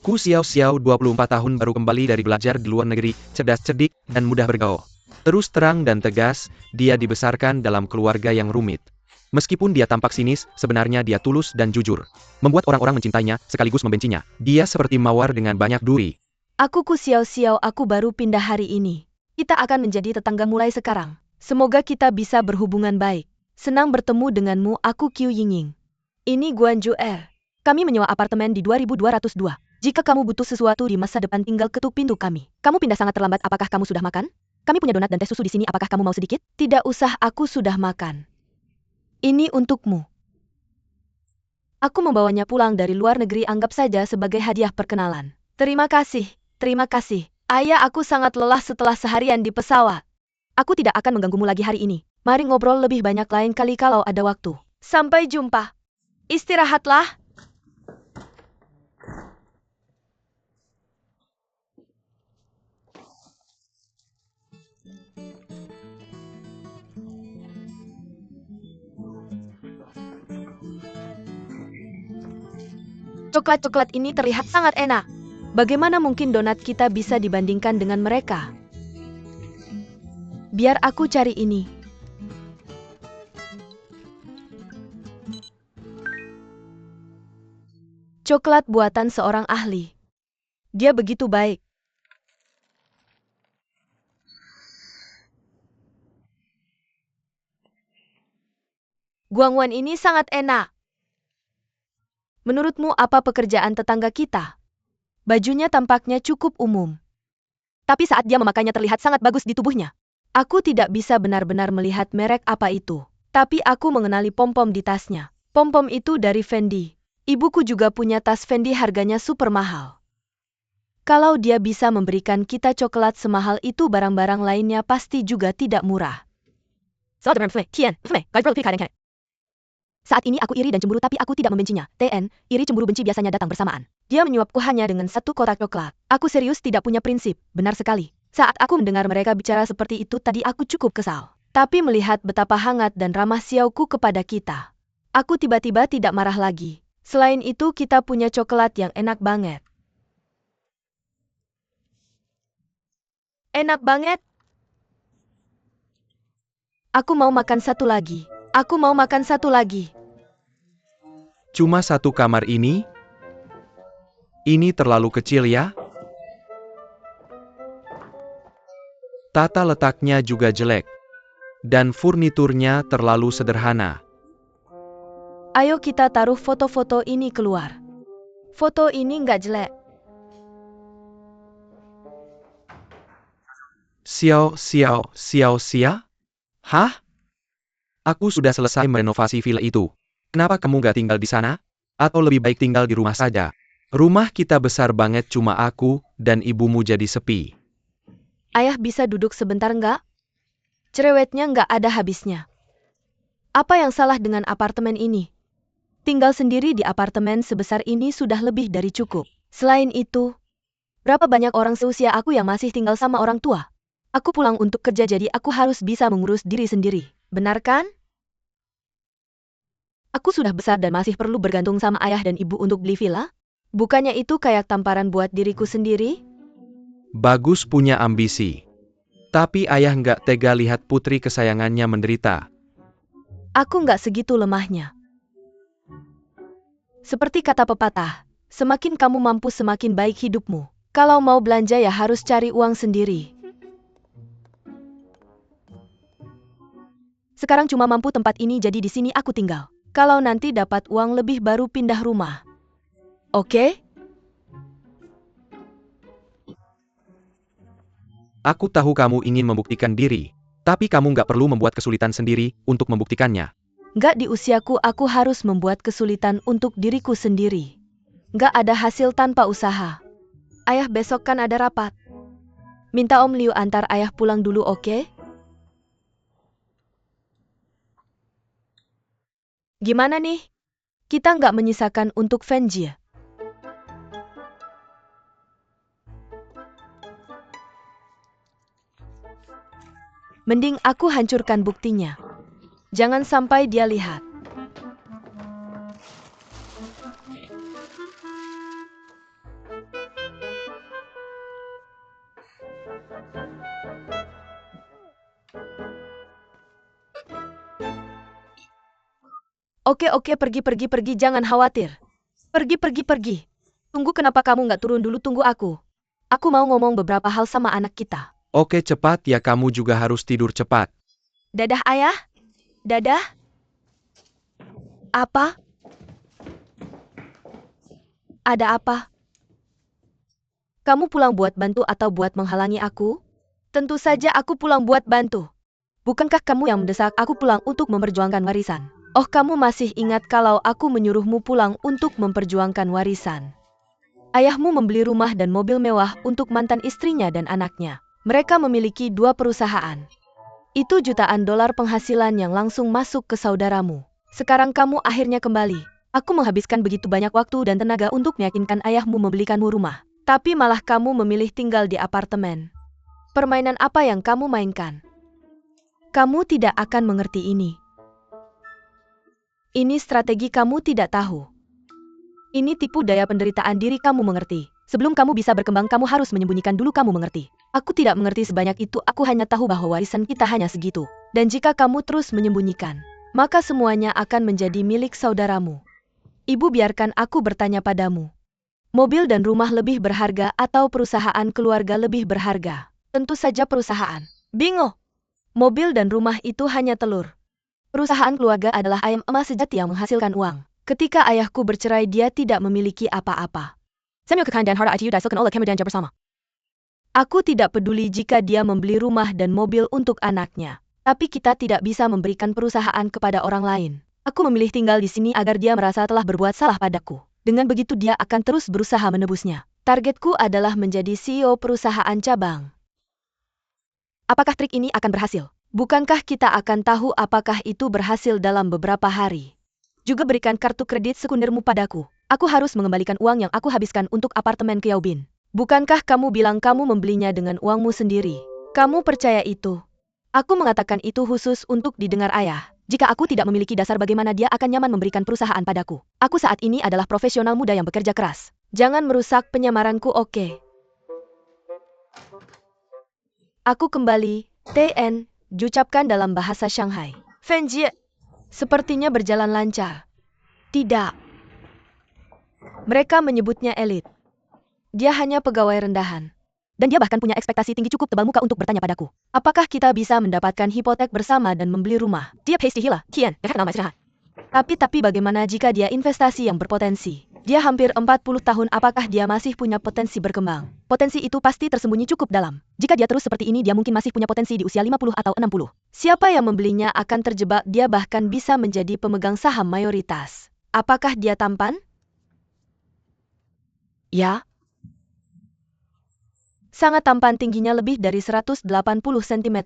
Ku Xiao Xiao, 24 tahun, baru kembali dari belajar di luar negeri, cerdas cerdik, dan mudah bergaul. Terus terang dan tegas, dia dibesarkan dalam keluarga yang rumit. Meskipun dia tampak sinis, sebenarnya dia tulus dan jujur. Membuat orang-orang mencintainya, sekaligus membencinya. Dia seperti mawar dengan banyak duri. Aku Ku Xiao Xiao, aku baru pindah hari ini. Kita akan menjadi tetangga mulai sekarang. Semoga kita bisa berhubungan baik. Senang bertemu denganmu, aku Qiu Yingying. Ini Guanju Er. Kami menyewa apartemen di 2202. Jika kamu butuh sesuatu di masa depan, tinggal ketuk pintu kami. Kamu pindah sangat terlambat, apakah kamu sudah makan? Kami punya donat dan teh susu di sini, apakah kamu mau sedikit? Tidak usah, aku sudah makan. Ini untukmu. Aku membawanya pulang dari luar negeri, anggap saja sebagai hadiah perkenalan. Terima kasih, terima kasih. Ayah, aku sangat lelah setelah seharian di pesawat. Aku tidak akan mengganggumu lagi hari ini. Mari ngobrol lebih banyak lain kali kalau ada waktu. Sampai jumpa. Istirahatlah. Coklat-coklat ini terlihat sangat enak. Bagaimana mungkin donat kita bisa dibandingkan dengan mereka? Biar aku cari ini. Coklat buatan seorang ahli. Dia begitu baik. Guangwan ini sangat enak. Menurutmu apa pekerjaan tetangga kita? Bajunya tampaknya cukup umum. Tapi saat dia memakainya terlihat sangat bagus di tubuhnya. Aku tidak bisa benar-benar melihat merek apa itu. Tapi aku mengenali pom-pom di tasnya. Pom-pom itu dari Fendi. Ibuku juga punya tas Fendi, harganya super mahal. Kalau dia bisa memberikan kita coklat semahal itu, barang-barang lainnya pasti juga tidak murah. Saat ini aku iri dan cemburu, tapi aku tidak membencinya. TN, iri cemburu benci biasanya datang bersamaan. Dia menyuapku hanya dengan satu kotak coklat. Aku serius tidak punya prinsip, benar sekali. Saat aku mendengar mereka bicara seperti itu tadi, aku cukup kesal. Tapi melihat betapa hangat dan ramah Xiaoku kepada kita, aku tiba-tiba tidak marah lagi. Selain itu, kita punya coklat yang enak banget. Enak banget. Aku mau makan satu lagi. Aku mau makan satu lagi. Cuma satu kamar ini? Ini terlalu kecil ya? Tata letaknya juga jelek. Dan furniturnya terlalu sederhana. Ayo kita taruh foto-foto ini keluar. Foto ini nggak jelek. Xiao? Hah? Aku sudah selesai merenovasi villa itu. Kenapa kamu nggak tinggal di sana? Atau lebih baik tinggal di rumah saja? Rumah kita besar banget, cuma aku dan ibumu jadi sepi. Ayah bisa duduk sebentar nggak? Cerewetnya nggak ada habisnya. Apa yang salah dengan apartemen ini? Tinggal sendiri di apartemen sebesar ini sudah lebih dari cukup. Selain itu, berapa banyak orang seusia aku yang masih tinggal sama orang tua? Aku pulang untuk kerja, jadi aku harus bisa mengurus diri sendiri. Benar kan? Aku sudah besar dan masih perlu bergantung sama ayah dan ibu untuk beli villa? Bukannya itu kayak tamparan buat diriku sendiri? Bagus punya ambisi. Tapi ayah nggak tega lihat putri kesayangannya menderita. Aku nggak segitu lemahnya. Seperti kata pepatah, semakin kamu mampu semakin baik hidupmu. Kalau mau belanja ya harus cari uang sendiri. Sekarang cuma mampu tempat ini, jadi di sini aku tinggal. Kalau nanti dapat uang lebih baru pindah rumah. Oke? Aku tahu kamu ingin membuktikan diri. Tapi kamu nggak perlu membuat kesulitan sendiri untuk membuktikannya. Nggak, di usiaku aku harus membuat kesulitan untuk diriku sendiri. Nggak ada hasil tanpa usaha. Ayah besok kan ada rapat. Minta Om Liu antar ayah pulang dulu, oke? Gimana nih? Kita nggak menyisakan untuk Fenjie. Mending aku hancurkan buktinya. Jangan sampai dia lihat. Oke, pergi, jangan khawatir. Pergi. Tunggu, kenapa kamu nggak turun dulu, tunggu aku. Aku mau ngomong beberapa hal sama anak kita. Oke, cepat ya, kamu juga harus tidur cepat. Dadah ayah. Dadah. Apa? Ada apa? Kamu pulang buat bantu atau buat menghalangi aku? Tentu saja aku pulang buat bantu. Bukankah kamu yang mendesak aku pulang untuk memperjuangkan warisan? Oh, kamu masih ingat kalau aku menyuruhmu pulang untuk memperjuangkan warisan? Ayahmu membeli rumah dan mobil mewah untuk mantan istrinya dan anaknya. Mereka memiliki 2 perusahaan. Itu jutaan dolar penghasilan yang langsung masuk ke saudaramu. Sekarang kamu akhirnya kembali. Aku menghabiskan begitu banyak waktu dan tenaga untuk meyakinkan ayahmu membelikanmu rumah. Tapi malah kamu memilih tinggal di apartemen. Permainan apa yang kamu mainkan? Kamu tidak akan mengerti ini. Ini strategi, kamu tidak tahu. Ini tipu daya penderitaan diri kamu mengerti. Sebelum kamu bisa berkembang kamu harus menyembunyikan dulu kamu mengerti. Aku tidak mengerti sebanyak itu, aku hanya tahu bahwa warisan kita hanya segitu. Dan jika kamu terus menyembunyikan, maka semuanya akan menjadi milik saudaramu. Ibu, biarkan aku bertanya padamu. Mobil dan rumah lebih berharga atau perusahaan keluarga lebih berharga? Tentu saja perusahaan. Bingo! Mobil dan rumah itu hanya telur. Perusahaan keluarga adalah ayam emas sejati yang menghasilkan uang. Ketika ayahku bercerai dia tidak memiliki apa-apa. Aku tidak peduli jika dia membeli rumah dan mobil untuk anaknya. Tapi kita tidak bisa memberikan perusahaan kepada orang lain. Aku memilih tinggal di sini agar dia merasa telah berbuat salah padaku. Dengan begitu dia akan terus berusaha menebusnya. Targetku adalah menjadi CEO perusahaan cabang. Apakah trik ini akan berhasil? Bukankah kita akan tahu apakah itu berhasil dalam beberapa hari? Juga berikan kartu kredit sekundermu padaku. Aku harus mengembalikan uang yang aku habiskan untuk apartemen Kiaubin. Bukankah kamu bilang kamu membelinya dengan uangmu sendiri? Kamu percaya itu? Aku mengatakan itu khusus untuk didengar ayah. Jika aku tidak memiliki dasar, bagaimana dia akan nyaman memberikan perusahaan padaku? Aku saat ini adalah profesional muda yang bekerja keras. Jangan merusak penyamaranku, oke? Aku kembali, TN, diucapkan dalam bahasa Shanghai. Fenjie, sepertinya berjalan lancar. Tidak. Mereka menyebutnya elit. Dia hanya pegawai rendahan. Dan dia bahkan punya ekspektasi tinggi cukup tebal muka untuk bertanya padaku. Apakah kita bisa mendapatkan hipotek bersama dan membeli rumah? Dia pasti hila, Kian, Tapi bagaimana jika dia investasi yang berpotensi? Dia hampir 40 tahun, apakah dia masih punya potensi berkembang? Potensi itu pasti tersembunyi cukup dalam. Jika dia terus seperti ini dia mungkin masih punya potensi di usia 50 atau 60. Siapa yang membelinya akan terjebak, dia bahkan bisa menjadi pemegang saham mayoritas. Apakah dia tampan? Ya. Sangat tampan, tingginya lebih dari 180 cm.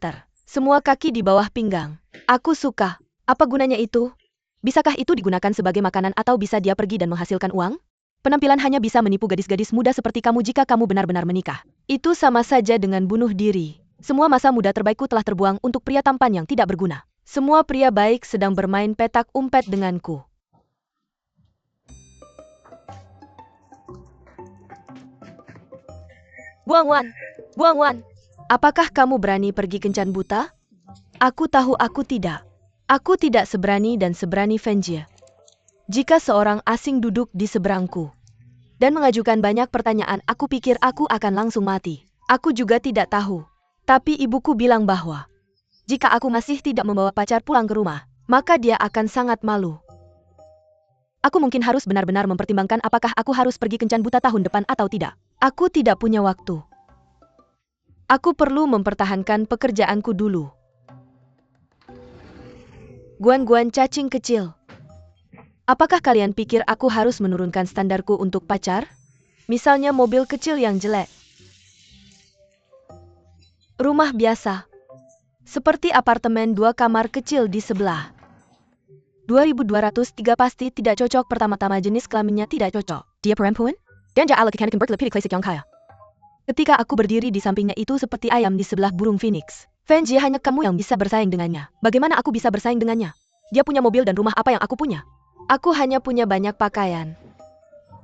Semua kaki di bawah pinggang. Aku suka. Apa gunanya itu? Bisakah itu digunakan sebagai makanan atau bisa dia pergi dan menghasilkan uang? Penampilan hanya bisa menipu gadis-gadis muda seperti kamu jika kamu benar-benar menikah. Itu sama saja dengan bunuh diri. Semua masa muda terbaikku telah terbuang untuk pria tampan yang tidak berguna. Semua pria baik sedang bermain petak umpet denganku. Guang Wan, apakah kamu berani pergi kencan buta? Aku tahu aku tidak. Aku tidak seberani dan seberani Fenjie. Jika seorang asing duduk di seberangku dan mengajukan banyak pertanyaan, aku pikir aku akan langsung mati. Aku juga tidak tahu. Tapi ibuku bilang bahwa jika aku masih tidak membawa pacar pulang ke rumah, maka dia akan sangat malu. Aku mungkin harus benar-benar mempertimbangkan apakah aku harus pergi kencan buta tahun depan atau tidak. Aku tidak punya waktu. Aku perlu mempertahankan pekerjaanku dulu. Guan cacing kecil. Apakah kalian pikir aku harus menurunkan standarku untuk pacar? Misalnya mobil kecil yang jelek. Rumah biasa. Seperti apartemen 2 kamar kecil di sebelah. 2203 pasti tidak cocok, pertama-tama jenis kelaminnya tidak cocok. Dia perempuan? Ketika aku berdiri di sampingnya itu seperti ayam di sebelah burung phoenix. Fenjie, hanya kamu yang bisa bersaing dengannya. Bagaimana aku bisa bersaing dengannya? Dia punya mobil dan rumah, apa yang aku punya? Aku hanya punya banyak pakaian.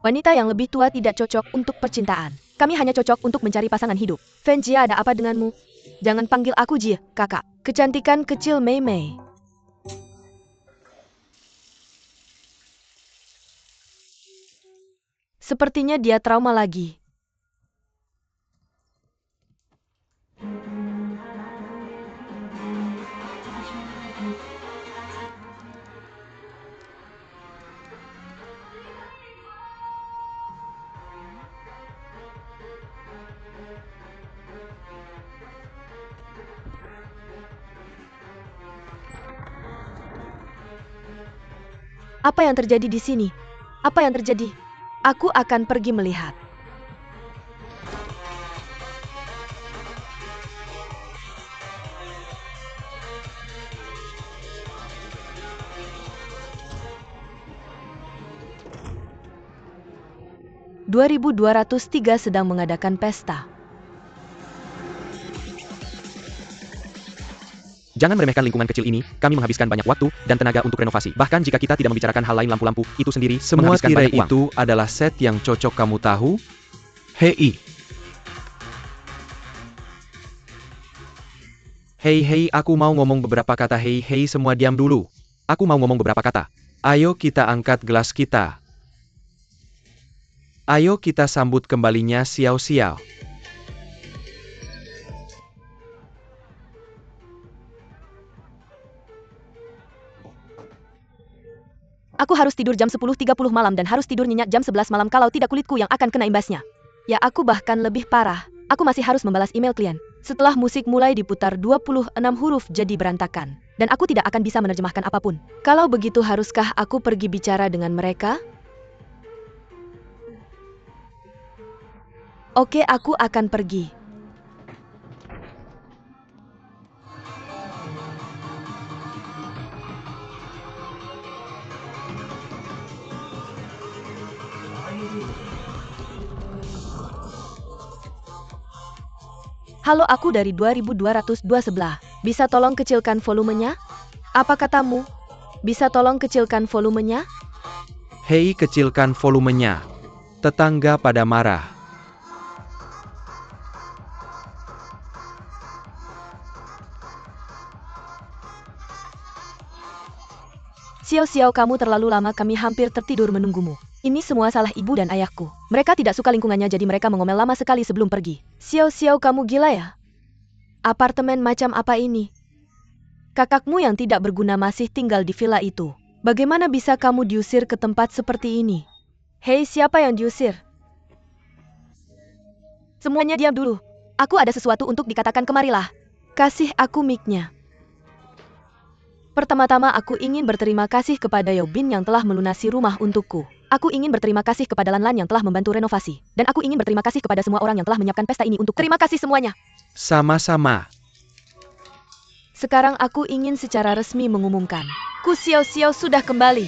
Wanita yang lebih tua tidak cocok untuk percintaan. Kami hanya cocok untuk mencari pasangan hidup. Fenjie, ada apa denganmu? Jangan panggil aku Jie, kakak. Kecantikan kecil Mei Mei. Sepertinya dia trauma lagi. Apa yang terjadi di sini? Apa yang terjadi? Aku akan pergi melihat. (2203) sedang mengadakan pesta. Jangan meremehkan lingkungan kecil ini, kami menghabiskan banyak waktu dan tenaga untuk renovasi. Bahkan jika kita tidak membicarakan hal lain, lampu-lampu itu sendiri Semua menghabiskan tirai banyak uang. itu adalah set yang cocok, kamu tahu? Hei, Hei, aku mau ngomong beberapa kata. Hei, semua diam dulu. Aku mau ngomong beberapa kata. ayo kita angkat gelas kita. Ayo kita sambut kembalinya Xiao Xiao. Aku harus tidur jam 10.30 malam dan harus tidur nyenyak jam 11 malam, kalau tidak kulitku yang akan kena imbasnya. Ya, aku bahkan lebih parah. Aku masih harus membalas email klien. Setelah musik mulai diputar, 26 huruf jadi berantakan. Dan aku tidak akan bisa menerjemahkan apapun. Kalau begitu, haruskah aku pergi bicara dengan mereka? Oke, aku akan pergi. Halo, aku dari 2202 sebelah. Bisa tolong kecilkan volumenya? Apa katamu? Bisa tolong kecilkan volumenya? Hei, kecilkan volumenya. Tetangga pada marah. Xiao, kamu terlalu lama, kami hampir tertidur menunggumu. Ini semua salah ibu dan ayahku. Mereka tidak suka lingkungannya, jadi mereka mengomel lama sekali sebelum pergi. Xiao, kamu gila ya? Apartemen macam apa ini? Kakakmu yang tidak berguna masih tinggal di villa itu. Bagaimana bisa kamu diusir ke tempat seperti ini? Hei, siapa yang diusir? Semuanya diam dulu. Aku ada sesuatu untuk dikatakan, kemarilah. Kasih aku mic-nya. Pertama-tama aku ingin berterima kasih kepada Yobin yang telah melunasi rumah untukku. Aku ingin berterima kasih kepada Lan yang telah membantu renovasi. Dan aku ingin berterima kasih kepada semua orang yang telah menyiapkan pesta ini untukku. Terima kasih semuanya. Sama-sama. Sekarang aku ingin secara resmi mengumumkan. Xiao sudah kembali.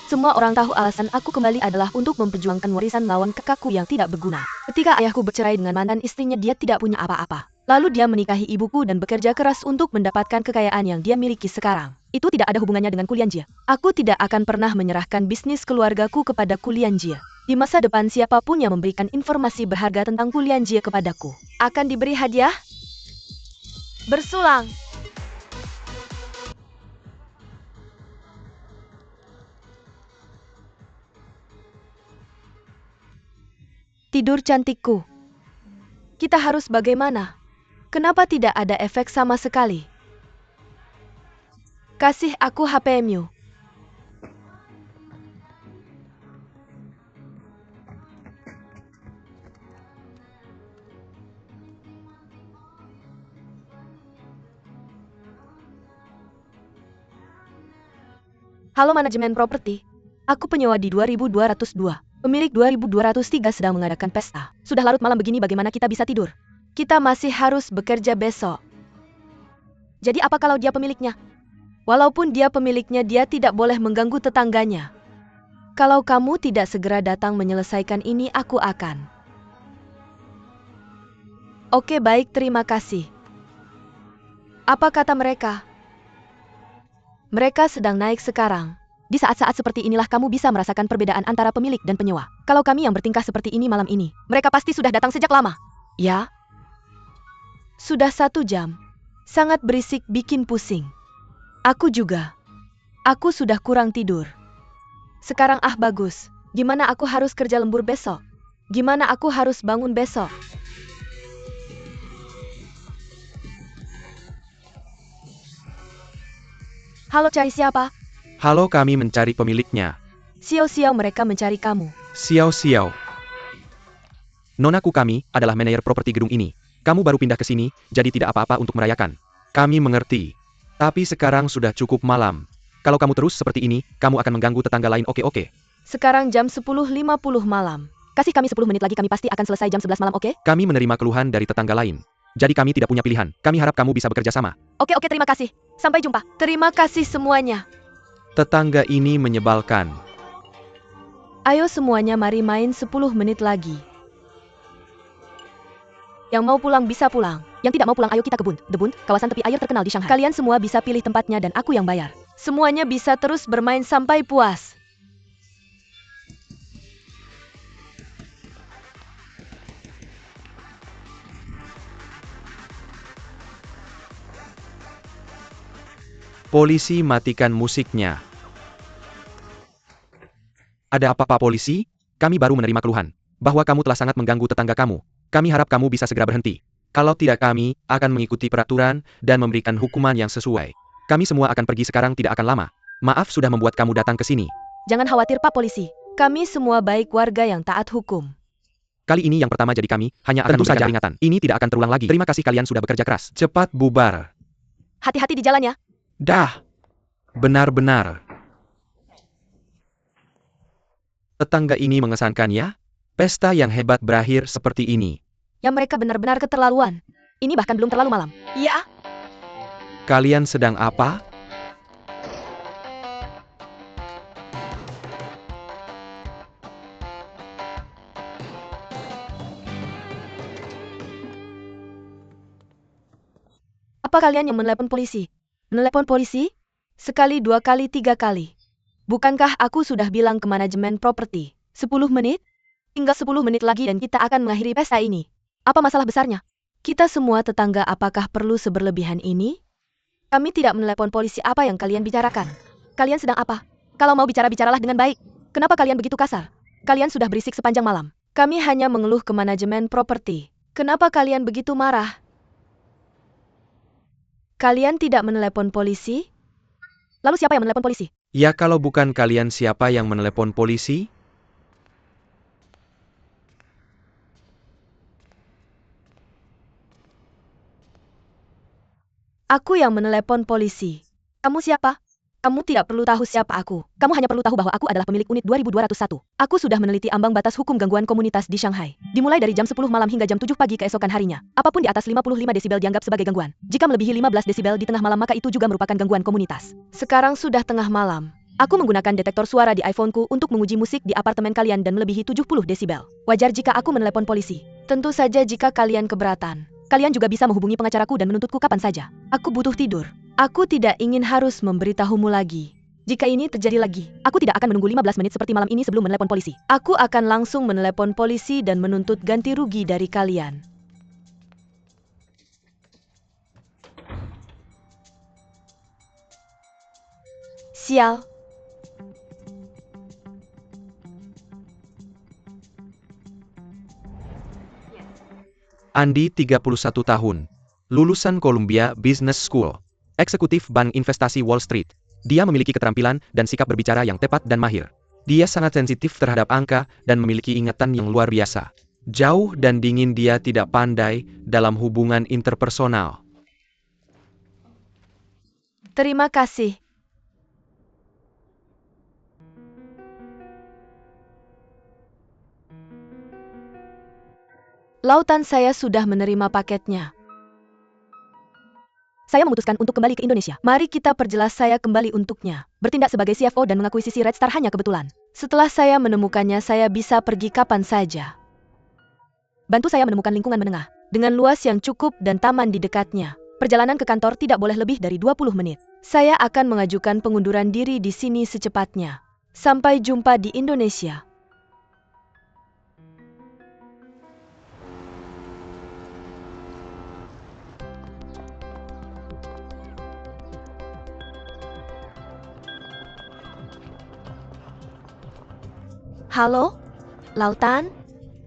Semua orang tahu alasan aku kembali adalah untuk memperjuangkan warisan lawan kakakku yang tidak berguna. Ketika ayahku bercerai dengan mantan istrinya, dia tidak punya apa-apa. Lalu dia menikahi ibuku dan bekerja keras untuk mendapatkan kekayaan yang dia miliki sekarang. Itu tidak ada hubungannya dengan Kulianjie. Aku tidak akan pernah menyerahkan bisnis keluargaku kepada Kulianjie. Di masa depan, siapapun yang memberikan informasi berharga tentang Kulianjie kepadaku akan diberi hadiah bersulang. Tidur cantikku. Kita harus bagaimana? Kenapa tidak ada efek sama sekali? Kasih aku HPmu. Halo manajemen properti. Aku penyewa di 2202. Pemilik 2203 sedang mengadakan pesta. Sudah larut malam begini, bagaimana kita bisa tidur? Kita masih harus bekerja besok. Jadi apa kalau dia pemiliknya? Walaupun dia pemiliknya, dia tidak boleh mengganggu tetangganya. Kalau kamu tidak segera datang menyelesaikan ini, aku akan. Oke, baik, terima kasih. Apa kata mereka? Mereka sedang naik sekarang. Di saat-saat seperti inilah kamu bisa merasakan perbedaan antara pemilik dan penyewa. Kalau kami yang bertingkah seperti ini malam ini, mereka pasti sudah datang sejak lama. Ya? Sudah 1 jam. Sangat berisik, bikin pusing. Aku juga. Aku sudah kurang tidur. Sekarang bagus. Gimana aku harus kerja lembur besok? Gimana aku harus bangun besok? Halo, cari siapa? Halo, kami mencari pemiliknya. Xiao, mereka mencari kamu. Xiao. Nonaku, kami adalah manajer properti gedung ini. Kamu baru pindah ke sini, jadi tidak apa-apa untuk merayakan. Kami mengerti. Tapi sekarang sudah cukup malam. Kalau kamu terus seperti ini, kamu akan mengganggu tetangga lain. Oke. Sekarang jam 10.50 malam. Kasih kami 10 menit lagi, kami pasti akan selesai jam 11 malam, oke? Kami menerima keluhan dari tetangga lain. Jadi kami tidak punya pilihan. Kami harap kamu bisa bekerja sama. Oke, terima kasih. Sampai jumpa. Terima kasih semuanya. Tetangga ini menyebalkan. Ayo semuanya, mari main 10 menit lagi. Yang mau pulang bisa pulang. Yang tidak mau pulang, ayo kita ke Bund, The Bund, kawasan tepi air terkenal di Shanghai. Kalian semua bisa pilih tempatnya dan aku yang bayar. Semuanya bisa terus bermain sampai puas. Polisi matikan musiknya. Ada apa Pak Polisi? Kami baru menerima keluhan bahwa kamu telah sangat mengganggu tetangga kamu. Kami harap kamu bisa segera berhenti. Kalau tidak, kami akan mengikuti peraturan dan memberikan hukuman yang sesuai. Kami semua akan pergi sekarang, tidak akan lama. Maaf sudah membuat kamu datang ke sini. Jangan khawatir Pak Polisi. Kami semua baik warga yang taat hukum. Kali ini yang pertama, jadi kami hanya akan memberikan peringatan. Ini tidak akan terulang lagi. Terima kasih kalian sudah bekerja keras. Cepat bubar. Hati-hati di jalan ya. Dah. Benar-benar. Tetangga ini mengesankan ya. Pesta yang hebat berakhir seperti ini. Ya, mereka benar-benar keterlaluan. Ini bahkan belum terlalu malam. Iya. Kalian sedang apa? Apa kalian yang menelepon polisi? Menelepon polisi? Sekali, 2 kali, 3 kali. Bukankah aku sudah bilang ke manajemen properti? 10 menit? Tinggal 10 menit lagi dan kita akan mengakhiri pesta ini. Apa masalah besarnya? Kita semua tetangga, apakah perlu seberlebihan ini? Kami tidak menelepon polisi. Apa yang kalian bicarakan? Kalian sedang apa? Kalau mau bicara, bicaralah dengan baik. Kenapa kalian begitu kasar? Kalian sudah berisik sepanjang malam. Kami hanya mengeluh ke manajemen properti. Kenapa kalian begitu marah? Kalian tidak menelepon polisi? Lalu siapa yang menelepon polisi? Ya, kalau bukan kalian, siapa yang menelepon polisi? Aku yang menelepon polisi. Kamu siapa? Kamu tidak perlu tahu siapa aku. Kamu hanya perlu tahu bahwa aku adalah pemilik unit 2201. Aku sudah meneliti ambang batas hukum gangguan komunitas di Shanghai. Dimulai dari jam 10 malam hingga jam 7 pagi keesokan harinya. Apapun di atas 55 desibel dianggap sebagai gangguan. Jika melebihi 15 desibel di tengah malam, maka itu juga merupakan gangguan komunitas. Sekarang sudah tengah malam. Aku menggunakan detektor suara di iPhone-ku untuk menguji musik di apartemen kalian dan melebihi 70 desibel. Wajar jika aku menelepon polisi. Tentu saja jika kalian keberatan. Kalian juga bisa menghubungi pengacaraku dan menuntutku kapan saja. Aku butuh tidur. Aku tidak ingin harus memberitahumu lagi. Jika ini terjadi lagi, aku tidak akan menunggu 15 menit seperti malam ini sebelum menelepon polisi. Aku akan langsung menelepon polisi dan menuntut ganti rugi dari kalian. Sial. Andi, 31 tahun. Lulusan Columbia Business School. Eksekutif Bank Investasi Wall Street. Dia memiliki keterampilan dan sikap berbicara yang tepat dan mahir. Dia sangat sensitif terhadap angka dan memiliki ingatan yang luar biasa. Jauh dan dingin, dia tidak pandai dalam hubungan interpersonal. Terima kasih. Lautan, saya sudah menerima paketnya. Saya memutuskan untuk kembali ke Indonesia. Mari kita perjelas saya kembali untuknya. Bertindak sebagai CFO dan mengakuisisi Red Star hanya kebetulan. Setelah saya menemukannya, saya bisa pergi kapan saja. Bantu saya menemukan lingkungan menengah, dengan luas yang cukup dan taman di dekatnya. Perjalanan ke kantor tidak boleh lebih dari 20 menit. Saya akan mengajukan pengunduran diri di sini secepatnya. Sampai jumpa di Indonesia. Halo? Lautan?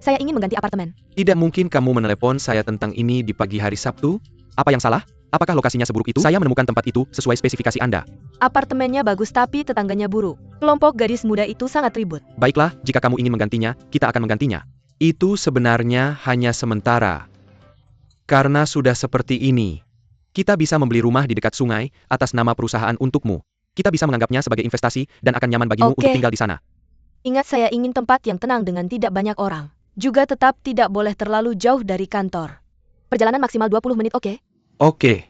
Saya ingin mengganti apartemen. Tidak mungkin kamu menelepon saya tentang ini di pagi hari Sabtu? Apa yang salah? Apakah lokasinya seburuk itu? Saya menemukan tempat itu sesuai spesifikasi Anda. Apartemennya bagus tapi tetangganya buruk. Kelompok gadis muda itu sangat ribut. Baiklah, jika kamu ingin menggantinya, kita akan menggantinya. Itu sebenarnya hanya sementara. Karena sudah seperti ini, kita bisa membeli rumah di dekat sungai atas nama perusahaan untukmu. Kita bisa menganggapnya sebagai investasi dan akan nyaman bagimu untuk tinggal di sana. Ingat, saya ingin tempat yang tenang dengan tidak banyak orang. Juga tetap tidak boleh terlalu jauh dari kantor. Perjalanan maksimal 20 menit, oke? Oke.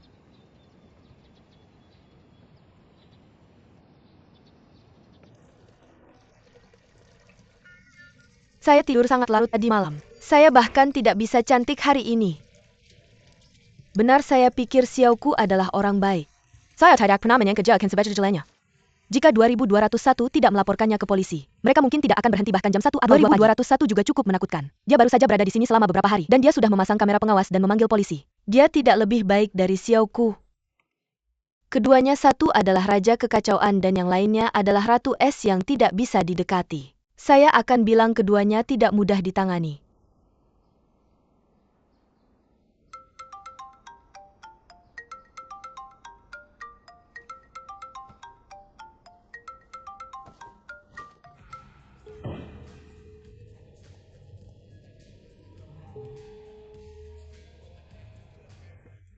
Saya tidur sangat larut tadi malam. Saya bahkan tidak bisa cantik hari ini. Benar, saya pikir Xiaoku adalah orang baik. Saya tidak pernah menyengaja sebagai jalannya. Jika 2201 tidak melaporkannya ke polisi, mereka mungkin tidak akan berhenti bahkan jam 1 atau 2 pagi. 2201 juga cukup menakutkan. Dia baru saja berada di sini selama beberapa hari, dan dia sudah memasang kamera pengawas dan memanggil polisi. Dia tidak lebih baik dari Xiaoku. Keduanya, satu adalah Raja Kekacauan dan yang lainnya adalah Ratu Es yang tidak bisa didekati. Saya akan bilang keduanya tidak mudah ditangani.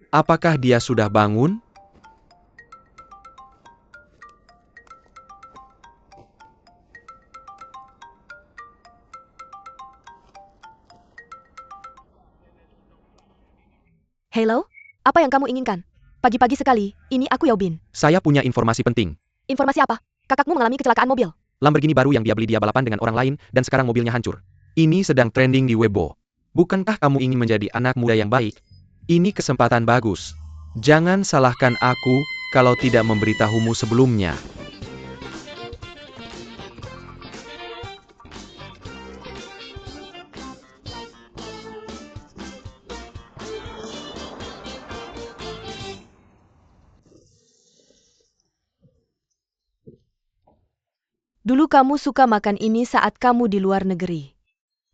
Apakah dia sudah bangun? Hello? Apa yang kamu inginkan? Pagi-pagi sekali, ini aku Yao Bin. Saya punya informasi penting. Informasi apa? Kakakmu mengalami kecelakaan mobil. Lamborghini baru yang dia beli dia balapan dengan orang lain, dan sekarang mobilnya hancur. Ini sedang trending di Weibo. Bukankah kamu ingin menjadi anak muda yang baik? Ini kesempatan bagus. Jangan salahkan aku kalau tidak memberitahumu sebelumnya. Dulu kamu suka makan ini saat kamu di luar negeri.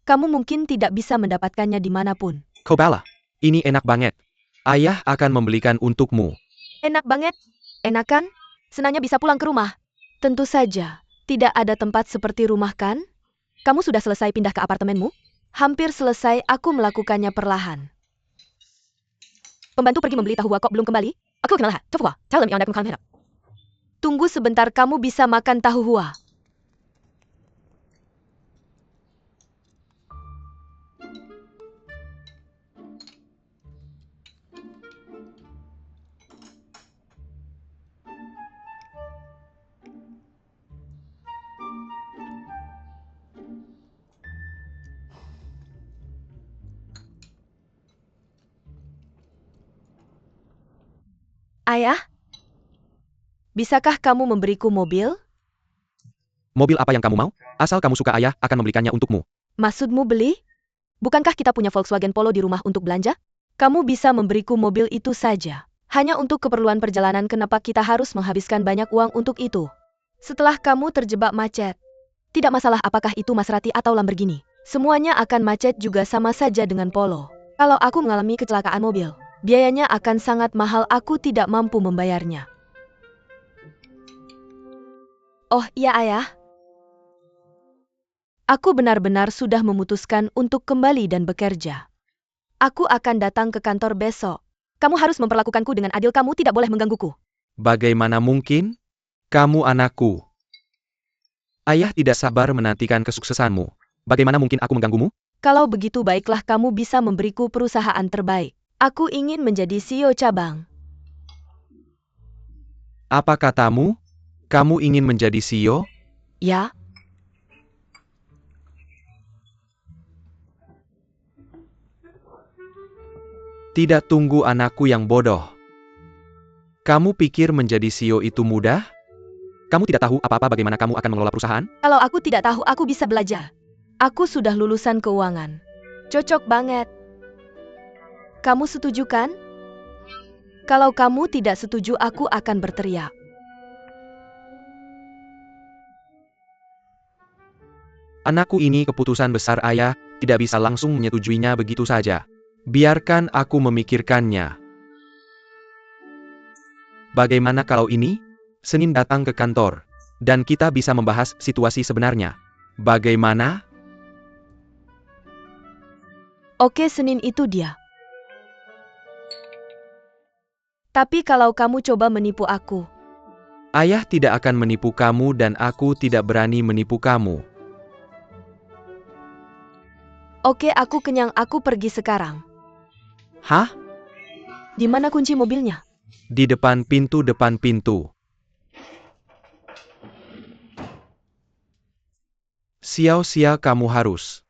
Kamu mungkin tidak bisa mendapatkannya dimanapun. Kobala, ini enak banget. Ayah akan membelikan untukmu. Enak banget. Enak kan? Senangnya bisa pulang ke rumah. Tentu saja, tidak ada tempat seperti rumah kan? Kamu sudah selesai pindah ke apartemenmu? Hampir selesai, aku melakukannya perlahan. Pembantu pergi membeli tahu kok belum kembali? Aku kenal coba. Tunggu sebentar, kamu bisa makan tahu hua. Ayah, bisakah kamu memberiku mobil? Mobil apa yang kamu mau? Asal kamu suka, ayah akan membelikannya untukmu. Maksudmu beli? Bukankah kita punya Volkswagen Polo di rumah untuk belanja? Kamu bisa memberiku mobil itu saja. Hanya untuk keperluan perjalanan, kenapa kita harus menghabiskan banyak uang untuk itu? Setelah kamu terjebak macet. Tidak masalah apakah itu Maserati atau Lamborghini. Semuanya akan macet juga, sama saja dengan Polo. Kalau aku mengalami kecelakaan mobil, biayanya akan sangat mahal, aku tidak mampu membayarnya. Oh iya ayah. Aku benar-benar sudah memutuskan untuk kembali dan bekerja. Aku akan datang ke kantor besok. Kamu harus memperlakukanku dengan adil, kamu tidak boleh menggangguku. Bagaimana mungkin? Kamu anakku. Ayah tidak sabar menantikan kesuksesanmu. Bagaimana mungkin aku mengganggumu? Kalau begitu baiklah, kamu bisa memberiku perusahaan terbaik. Aku ingin menjadi CEO cabang. Apa katamu? Kamu ingin menjadi CEO? Ya? Tidak, tunggu anakku yang bodoh. Kamu pikir menjadi CEO itu mudah? Kamu tidak tahu apa-apa bagaimana kamu akan mengelola perusahaan? Kalau aku tidak tahu, aku bisa belajar. Aku sudah lulusan keuangan. Cocok banget. Kamu setuju kan? Kalau kamu tidak setuju, aku akan berteriak. Anakku, ini keputusan besar, ayah tidak bisa langsung menyetujuinya begitu saja. Biarkan aku memikirkannya. Bagaimana kalau ini? Senin datang ke kantor, dan kita bisa membahas situasi sebenarnya. Bagaimana? Oke, Senin itu dia. Tapi kalau kamu coba menipu aku, Ayah tidak akan menipu kamu dan aku tidak berani menipu kamu. oke, aku kenyang, aku pergi sekarang. Hah? Di mana kunci mobilnya? Di depan pintu, depan pintu. Xiao-Xia, kamu harus.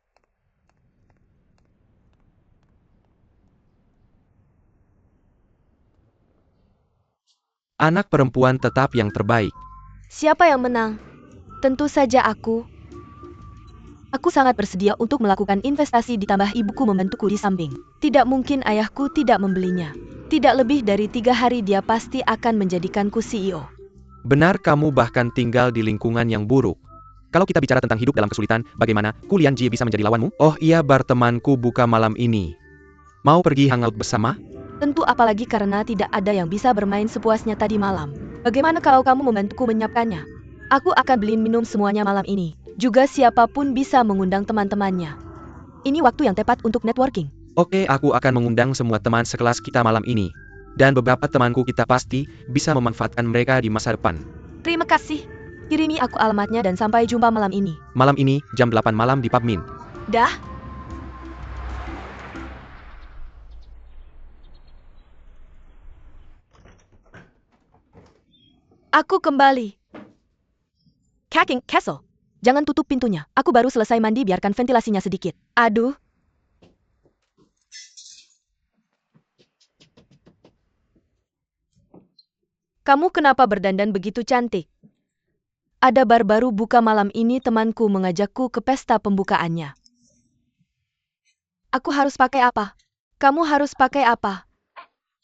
Anak perempuan tetap yang terbaik. Siapa yang menang? Tentu saja aku. Aku sangat bersedia untuk melakukan investasi ditambah ibuku membantuku di samping. Tidak mungkin ayahku tidak membelinya. Tidak lebih dari 3 hari dia pasti akan menjadikanku CEO. Benar, kamu bahkan tinggal di lingkungan yang buruk. Kalau kita bicara tentang hidup dalam kesulitan, bagaimana Kulian Ji bisa menjadi lawanmu? Oh iya, bertemanku buka malam ini. Mau pergi hangout bersama? Tentu, apalagi karena tidak ada yang bisa bermain sepuasnya tadi malam. Bagaimana kalau kamu membantuku menyiapkannya? Aku akan beliin minum semuanya malam ini. Juga siapapun bisa mengundang teman-temannya. Ini waktu yang tepat untuk networking. Oke, aku akan mengundang semua teman sekelas kita malam ini. Dan beberapa temanku kita pasti bisa memanfaatkan mereka di masa depan. Terima kasih. Kirimi aku alamatnya dan sampai jumpa malam ini. Malam ini, jam 8 malam di Pub Min. Dah. Aku kembali. Kaking Castle. Jangan tutup pintunya. Aku baru selesai mandi, biarkan ventilasinya sedikit. Aduh. Kamu kenapa berdandan begitu cantik? Ada bar baru buka malam ini, temanku mengajakku ke pesta pembukaannya. Aku harus pakai apa? Kamu harus pakai apa?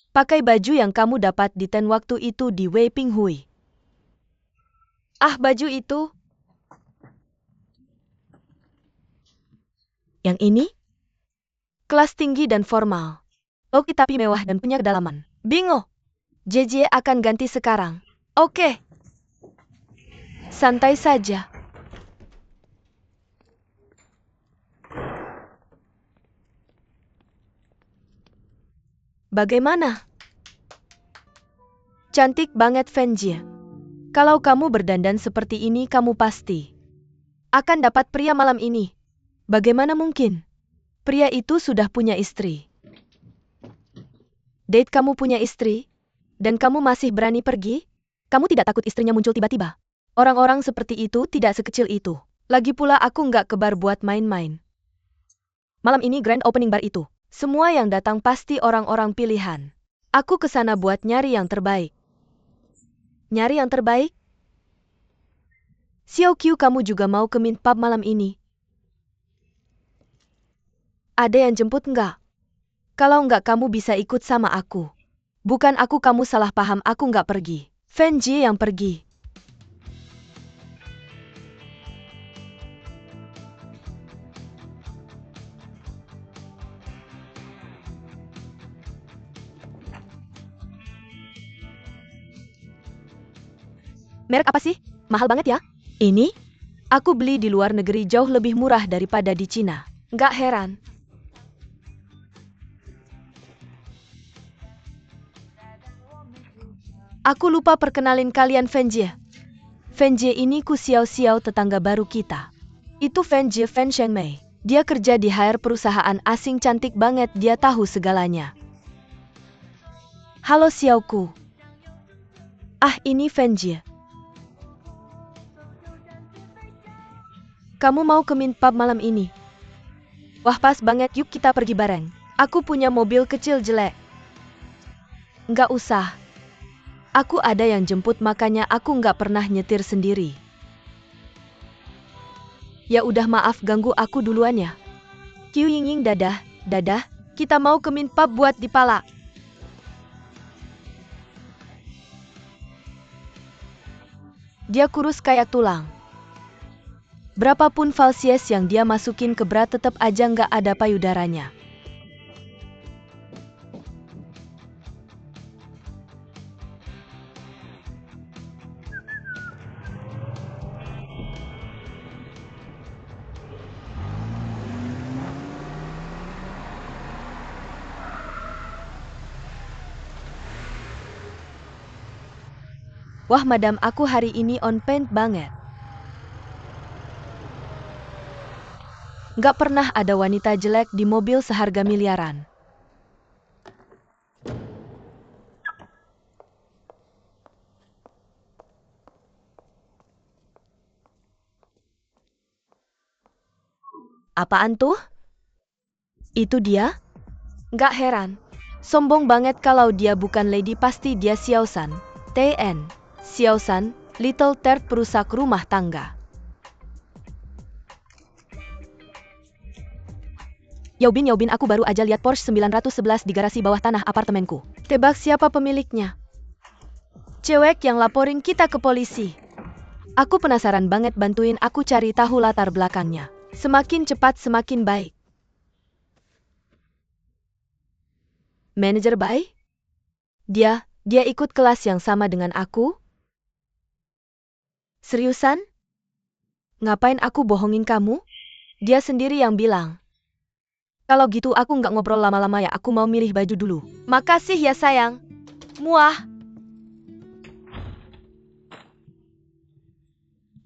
Pakai baju yang kamu dapat di tent waktu itu di Wei Ping Hui. Ah, baju itu. Yang ini? Kelas tinggi dan formal. Oke, tapi mewah dan punya kedalaman. Bingo. JJ akan ganti sekarang. Oke. Santai saja. Bagaimana? Cantik banget, Fenjie. Kalau kamu berdandan seperti ini, kamu pasti akan dapat pria malam ini. Bagaimana mungkin? Pria itu sudah punya istri. Date, kamu punya istri? Dan kamu masih berani pergi? Kamu tidak takut istrinya muncul tiba-tiba? Orang-orang seperti itu tidak sekecil itu. Lagi pula aku nggak ke bar buat main-main. Malam ini grand opening bar itu. Semua yang datang pasti orang-orang pilihan. Aku kesana buat nyari yang terbaik. Nyari yang terbaik? Xiao Qiu, kamu juga mau ke Mint Pub malam ini? Ada yang jemput nggak? Kalau nggak, kamu bisa ikut sama aku. Bukan aku, kamu salah paham, aku nggak pergi. Fenjie yang pergi. Merek apa sih? Mahal banget ya? Ini? Aku beli di luar negeri jauh lebih murah daripada di Cina. Nggak heran. Aku lupa perkenalin kalian, Fenjie. Fenjie ini ku Xiao-Xiao, tetangga baru kita. Itu Fenjie Fen Shengmei. Dia kerja di HR perusahaan asing, cantik banget, dia tahu segalanya. Halo Xiaoku. Ah, ini Fenjie. Kamu mau ke Mint Pub malam ini? Wah, pas banget, yuk kita pergi bareng. Aku punya mobil kecil jelek. Nggak usah. Aku ada yang jemput, makanya aku nggak pernah nyetir sendiri. Ya udah, maaf ganggu, aku duluan ya. Qiu Yingying, dadah, dadah. Kita mau ke Mint Pub buat dipala. Dia kurus kayak tulang. Berapapun falsies yang dia masukin ke bra, tetap aja nggak ada payudaranya. Wah madam, aku hari ini on point banget. Nggak pernah ada wanita jelek di mobil seharga miliaran. Apaan tuh? Itu dia? Nggak heran. Sombong banget, kalau dia bukan lady pasti dia Xiao San. TN, Xiaosan, Little Third perusak rumah tangga. Yaubin, aku baru aja lihat Porsche 911 di garasi bawah tanah apartemenku. Tebak siapa pemiliknya? Cewek yang laporin kita ke polisi. Aku penasaran banget, bantuin aku cari tahu latar belakangnya. Semakin cepat semakin baik. Manajer Bai? Dia ikut kelas yang sama dengan aku? Seriusan? Ngapain aku bohongin kamu? Dia sendiri yang bilang. Kalau gitu aku nggak ngobrol lama-lama ya, aku mau milih baju dulu. Makasih ya sayang. Muah.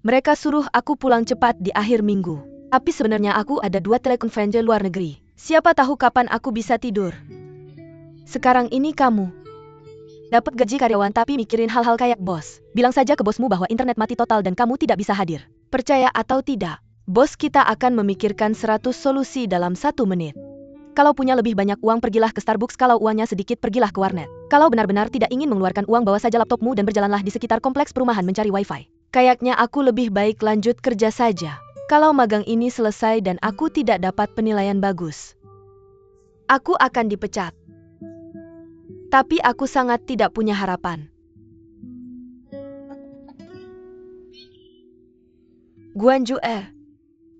Mereka suruh aku pulang cepat di akhir minggu. Tapi sebenarnya aku ada 2 telekonferensi luar negeri. Siapa tahu kapan aku bisa tidur. Sekarang ini kamu dapat gaji karyawan tapi mikirin hal-hal kayak bos. Bilang saja ke bosmu bahwa internet mati total dan kamu tidak bisa hadir. Percaya atau tidak, bos kita akan memikirkan 100 solusi dalam 1 menit. Kalau punya lebih banyak uang, pergilah ke Starbucks. Kalau uangnya sedikit, pergilah ke warnet. Kalau benar-benar tidak ingin mengeluarkan uang, bawa saja laptopmu dan berjalanlah di sekitar kompleks perumahan mencari wifi. Kayaknya aku lebih baik lanjut kerja saja. Kalau magang ini selesai dan aku tidak dapat penilaian bagus, aku akan dipecat. Tapi aku sangat tidak punya harapan. Guanju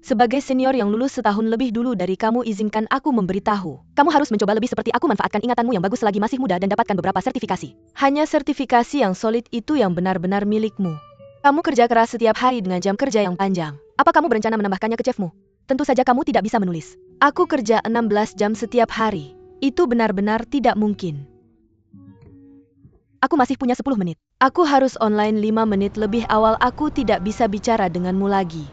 sebagai senior yang lulus setahun lebih dulu dari kamu, izinkan aku memberitahu. Kamu harus mencoba lebih seperti aku, manfaatkan ingatanmu yang bagus selagi masih muda dan dapatkan beberapa sertifikasi. Hanya sertifikasi yang solid itu yang benar-benar milikmu. Kamu kerja keras setiap hari dengan jam kerja yang panjang. Apa kamu berencana menambahkannya ke chefmu? Tentu saja kamu tidak bisa menulis. Aku kerja 16 jam setiap hari. Itu benar-benar tidak mungkin. Aku masih punya 10 menit. Aku harus online 5 menit lebih awal. Aku tidak bisa bicara denganmu lagi.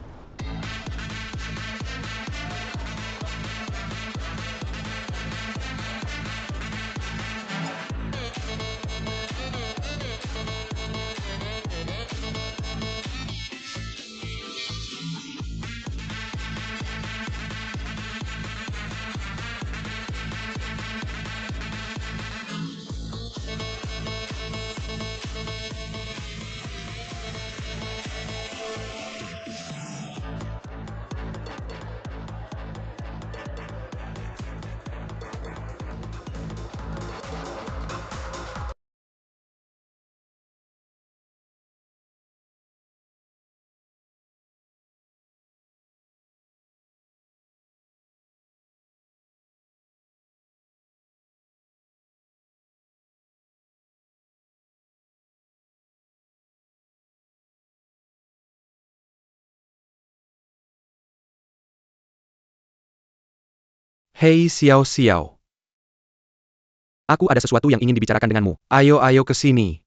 Hei Xiao Xiao. Aku ada sesuatu yang ingin dibicarakan denganmu. Ayo ke sini.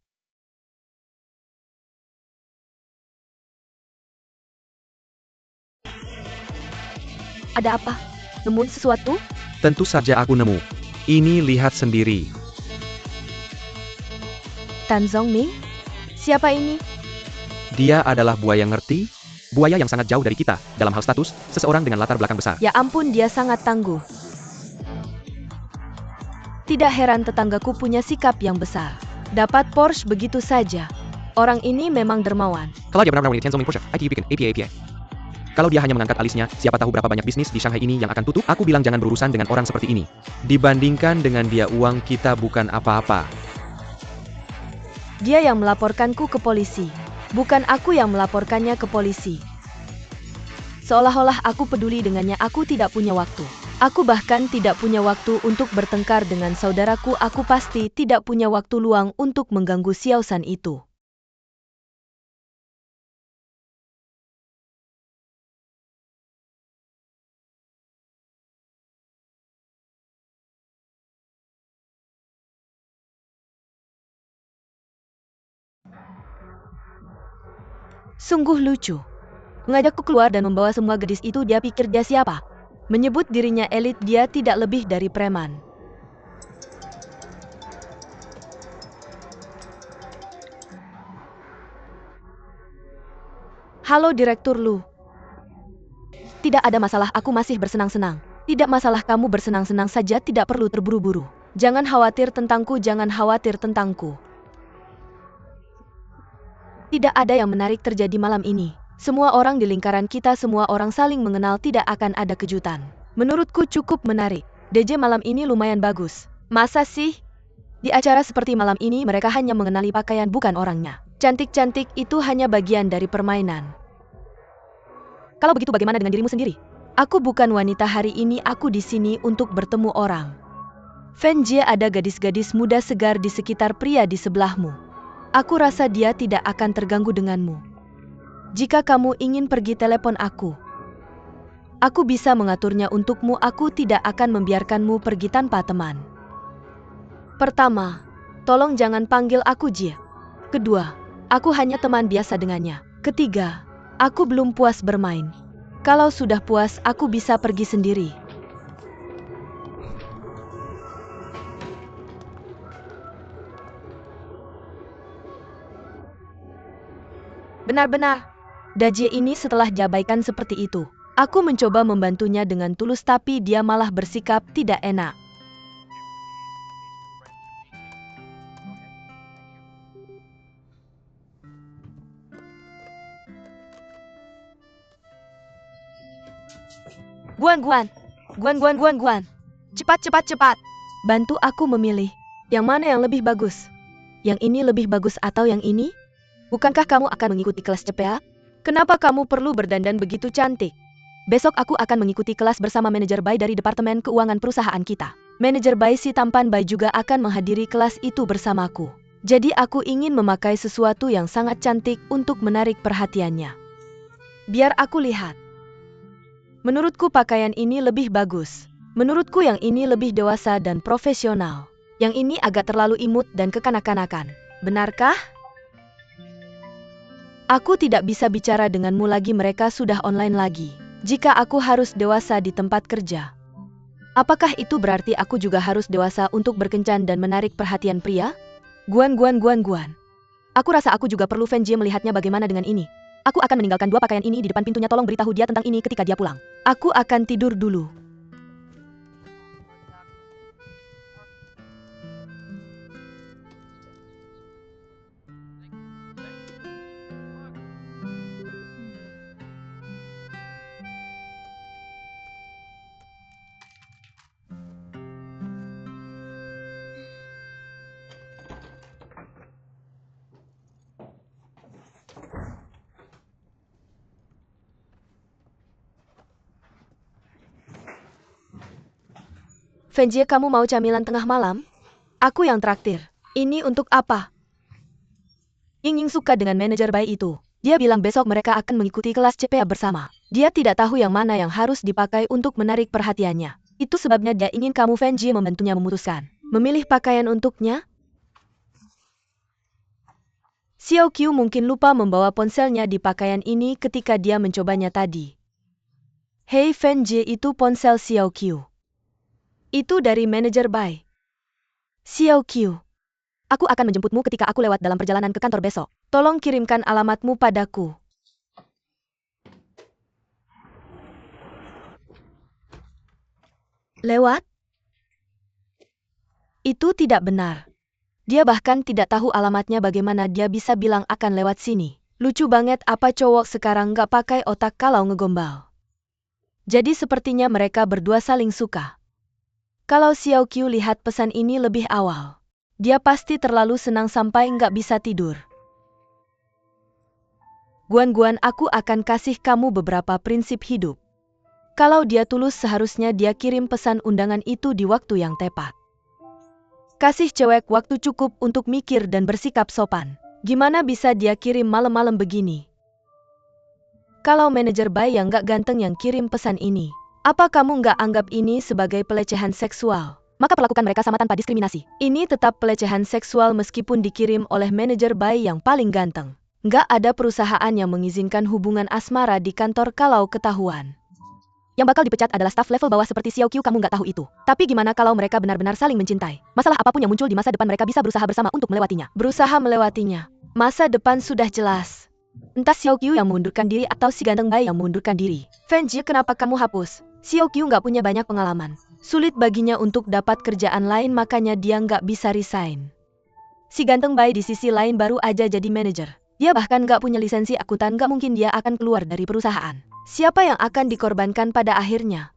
Ada apa? Nemu sesuatu? Tentu saja aku nemu. Ini lihat sendiri. Tan Zongming? Siapa ini? Dia adalah buaya, ngerti? Buaya yang sangat jauh dari kita. Dalam hal status, seseorang dengan latar belakang besar. Ya ampun, dia sangat tangguh. Tidak heran tetanggaku punya sikap yang besar. Dapat Porsche begitu saja. Orang ini memang dermawan. Kalau dia benar-benar wanita Porsche, IT bikin APA. Kalau dia hanya mengangkat alisnya, siapa tahu berapa banyak bisnis di Shanghai ini yang akan tutup. Aku bilang jangan berurusan dengan orang seperti ini. Dibandingkan dengan dia, uang kita bukan apa-apa. Dia yang melaporkanku ke polisi. Bukan aku yang melaporkannya ke polisi. Seolah-olah aku peduli dengannya. Aku tidak punya waktu. Aku bahkan tidak punya waktu untuk bertengkar dengan saudaraku. Aku pasti tidak punya waktu luang untuk mengganggu Xiaosan itu. Sungguh lucu. Mengajakku keluar dan membawa semua gadis itu. Dia pikir dia siapa? Menyebut dirinya elit. Dia tidak lebih dari preman. Halo Direktur Lu. Tidak ada masalah, aku masih bersenang-senang. Tidak masalah, kamu bersenang-senang saja, tidak perlu terburu-buru. Jangan khawatir tentangku, jangan khawatir tentangku. Tidak ada yang menarik terjadi malam ini. Semua orang di lingkaran kita, semua orang saling mengenal, tidak akan ada kejutan. Menurutku cukup menarik. DJ malam ini lumayan bagus. Masa sih? Di acara seperti malam ini mereka hanya mengenali pakaian, bukan orangnya. Cantik-cantik itu hanya bagian dari permainan. Kalau begitu bagaimana dengan dirimu sendiri? Aku bukan wanita hari ini, aku di sini untuk bertemu orang. Fenjie, ada gadis-gadis muda segar di sekitar pria di sebelahmu. Aku rasa dia tidak akan terganggu denganmu. Jika kamu ingin pergi, telepon aku. Aku bisa mengaturnya untukmu, aku tidak akan membiarkanmu pergi tanpa teman. Pertama, tolong jangan panggil aku Jie. Kedua, aku hanya teman biasa dengannya. Ketiga, aku belum puas bermain. Kalau sudah puas, aku bisa pergi sendiri. Benar-benar. Dajie ini setelah diabaikan seperti itu. Aku mencoba membantunya dengan tulus tapi dia malah bersikap tidak enak. Guan. Cepat. Bantu aku memilih. Yang mana yang lebih bagus? Yang ini lebih bagus atau yang ini? Bukankah kamu akan mengikuti kelas CPA? Kenapa kamu perlu berdandan begitu cantik? Besok aku akan mengikuti kelas bersama manajer Bai dari Departemen Keuangan perusahaan kita. Manajer Bai si tampan Bai juga akan menghadiri kelas itu bersamaku. Jadi aku ingin memakai sesuatu yang sangat cantik untuk menarik perhatiannya. Biar aku lihat. Menurutku pakaian ini lebih bagus. Menurutku yang ini lebih dewasa dan profesional. Yang ini agak terlalu imut dan kekanak-kanakan. Benarkah? Aku tidak bisa bicara denganmu lagi, mereka sudah online lagi. Jika aku harus dewasa di tempat kerja, apakah itu berarti aku juga harus dewasa untuk berkencan dan menarik perhatian pria? Guan. Aku rasa aku juga perlu Fenjie melihatnya bagaimana dengan ini. Aku akan meninggalkan dua pakaian ini di depan pintunya, tolong beritahu dia tentang ini ketika dia pulang. Aku akan tidur dulu. Fenjie, kamu mau camilan tengah malam? Aku yang traktir. Ini untuk apa? Ying suka dengan manajer Bai itu. Dia bilang besok mereka akan mengikuti kelas CPA bersama. Dia tidak tahu yang mana yang harus dipakai untuk menarik perhatiannya. Itu sebabnya dia ingin kamu Fenjie membantunya memutuskan. Memilih pakaian untuknya? Xiao Qiu mungkin lupa membawa ponselnya di pakaian ini ketika dia mencobanya tadi. Hei Fenjie, itu ponsel Xiao Qiu. Itu dari manajer Bai. Xiao Qiu. Aku akan menjemputmu ketika aku lewat dalam perjalanan ke kantor besok. Tolong kirimkan alamatmu padaku. Lewat? Itu tidak benar. Dia bahkan tidak tahu alamatnya, bagaimana dia bisa bilang akan lewat sini. Lucu banget, apa cowok sekarang nggak pakai otak kalau ngegombal. Jadi sepertinya mereka berdua saling suka. Kalau Xiao Qiu lihat pesan ini lebih awal, dia pasti terlalu senang sampai nggak bisa tidur. Guan, aku akan kasih kamu beberapa prinsip hidup. Kalau dia tulus, seharusnya dia kirim pesan undangan itu di waktu yang tepat. Kasih cewek waktu cukup untuk mikir dan bersikap sopan. Gimana bisa dia kirim malam-malam begini? Kalau manajer Bai yang nggak ganteng yang kirim pesan ini, apa kamu nggak anggap ini sebagai pelecehan seksual? Maka perlakukan mereka sama tanpa diskriminasi. Ini tetap pelecehan seksual meskipun dikirim oleh manajer Bai yang paling ganteng. Nggak ada perusahaan yang mengizinkan hubungan asmara di kantor kalau ketahuan. Yang bakal dipecat adalah staf level bawah seperti Xiao Qiu, kamu nggak tahu itu. Tapi gimana kalau mereka benar-benar saling mencintai? Masalah apapun yang muncul di masa depan mereka bisa berusaha bersama untuk melewatinya. Berusaha melewatinya. Masa depan sudah jelas. Entah Xiao Qiu yang mengundurkan diri atau si ganteng Bai yang mengundurkan diri. Fenjie, kenapa kamu hapus? Xiao Qiu nggak punya banyak pengalaman. Sulit baginya untuk dapat kerjaan lain, makanya dia nggak bisa resign. Si ganteng Bai di sisi lain baru aja jadi manajer. Dia bahkan gak punya lisensi akuntan, gak mungkin dia akan keluar dari perusahaan. Siapa yang akan dikorbankan pada akhirnya?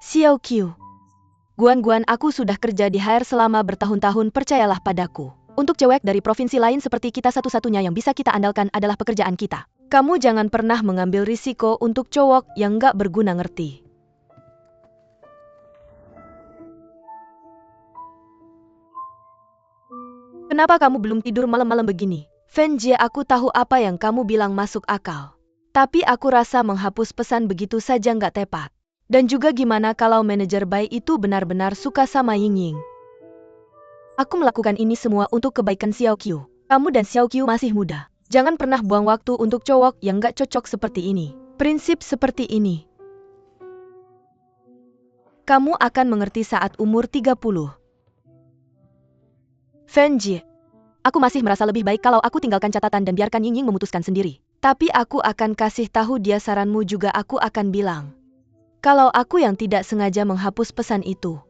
Xiao Qiu. Guan, aku sudah kerja di HR selama bertahun-tahun, percayalah padaku. Untuk cewek dari provinsi lain seperti kita, satu-satunya yang bisa kita andalkan adalah pekerjaan kita. Kamu jangan pernah mengambil risiko untuk cowok yang gak berguna, ngerti? Kenapa kamu belum tidur malam-malam begini? Fen Jie, aku tahu apa yang kamu bilang masuk akal. Tapi aku rasa menghapus pesan begitu saja nggak tepat. Dan juga gimana kalau manajer Bai itu benar-benar suka sama Ying Ying? Aku melakukan ini semua untuk kebaikan Xiao Qiu. Kamu dan Xiao Qiu masih muda. Jangan pernah buang waktu untuk cowok yang nggak cocok seperti ini. Prinsip seperti ini kamu akan mengerti saat umur 30. Fen Jie. Aku masih merasa lebih baik kalau aku tinggalkan catatan dan biarkan Ying Ying memutuskan sendiri. Tapi aku akan kasih tahu dia saranmu juga, aku akan bilang. Kalau aku yang tidak sengaja menghapus pesan itu.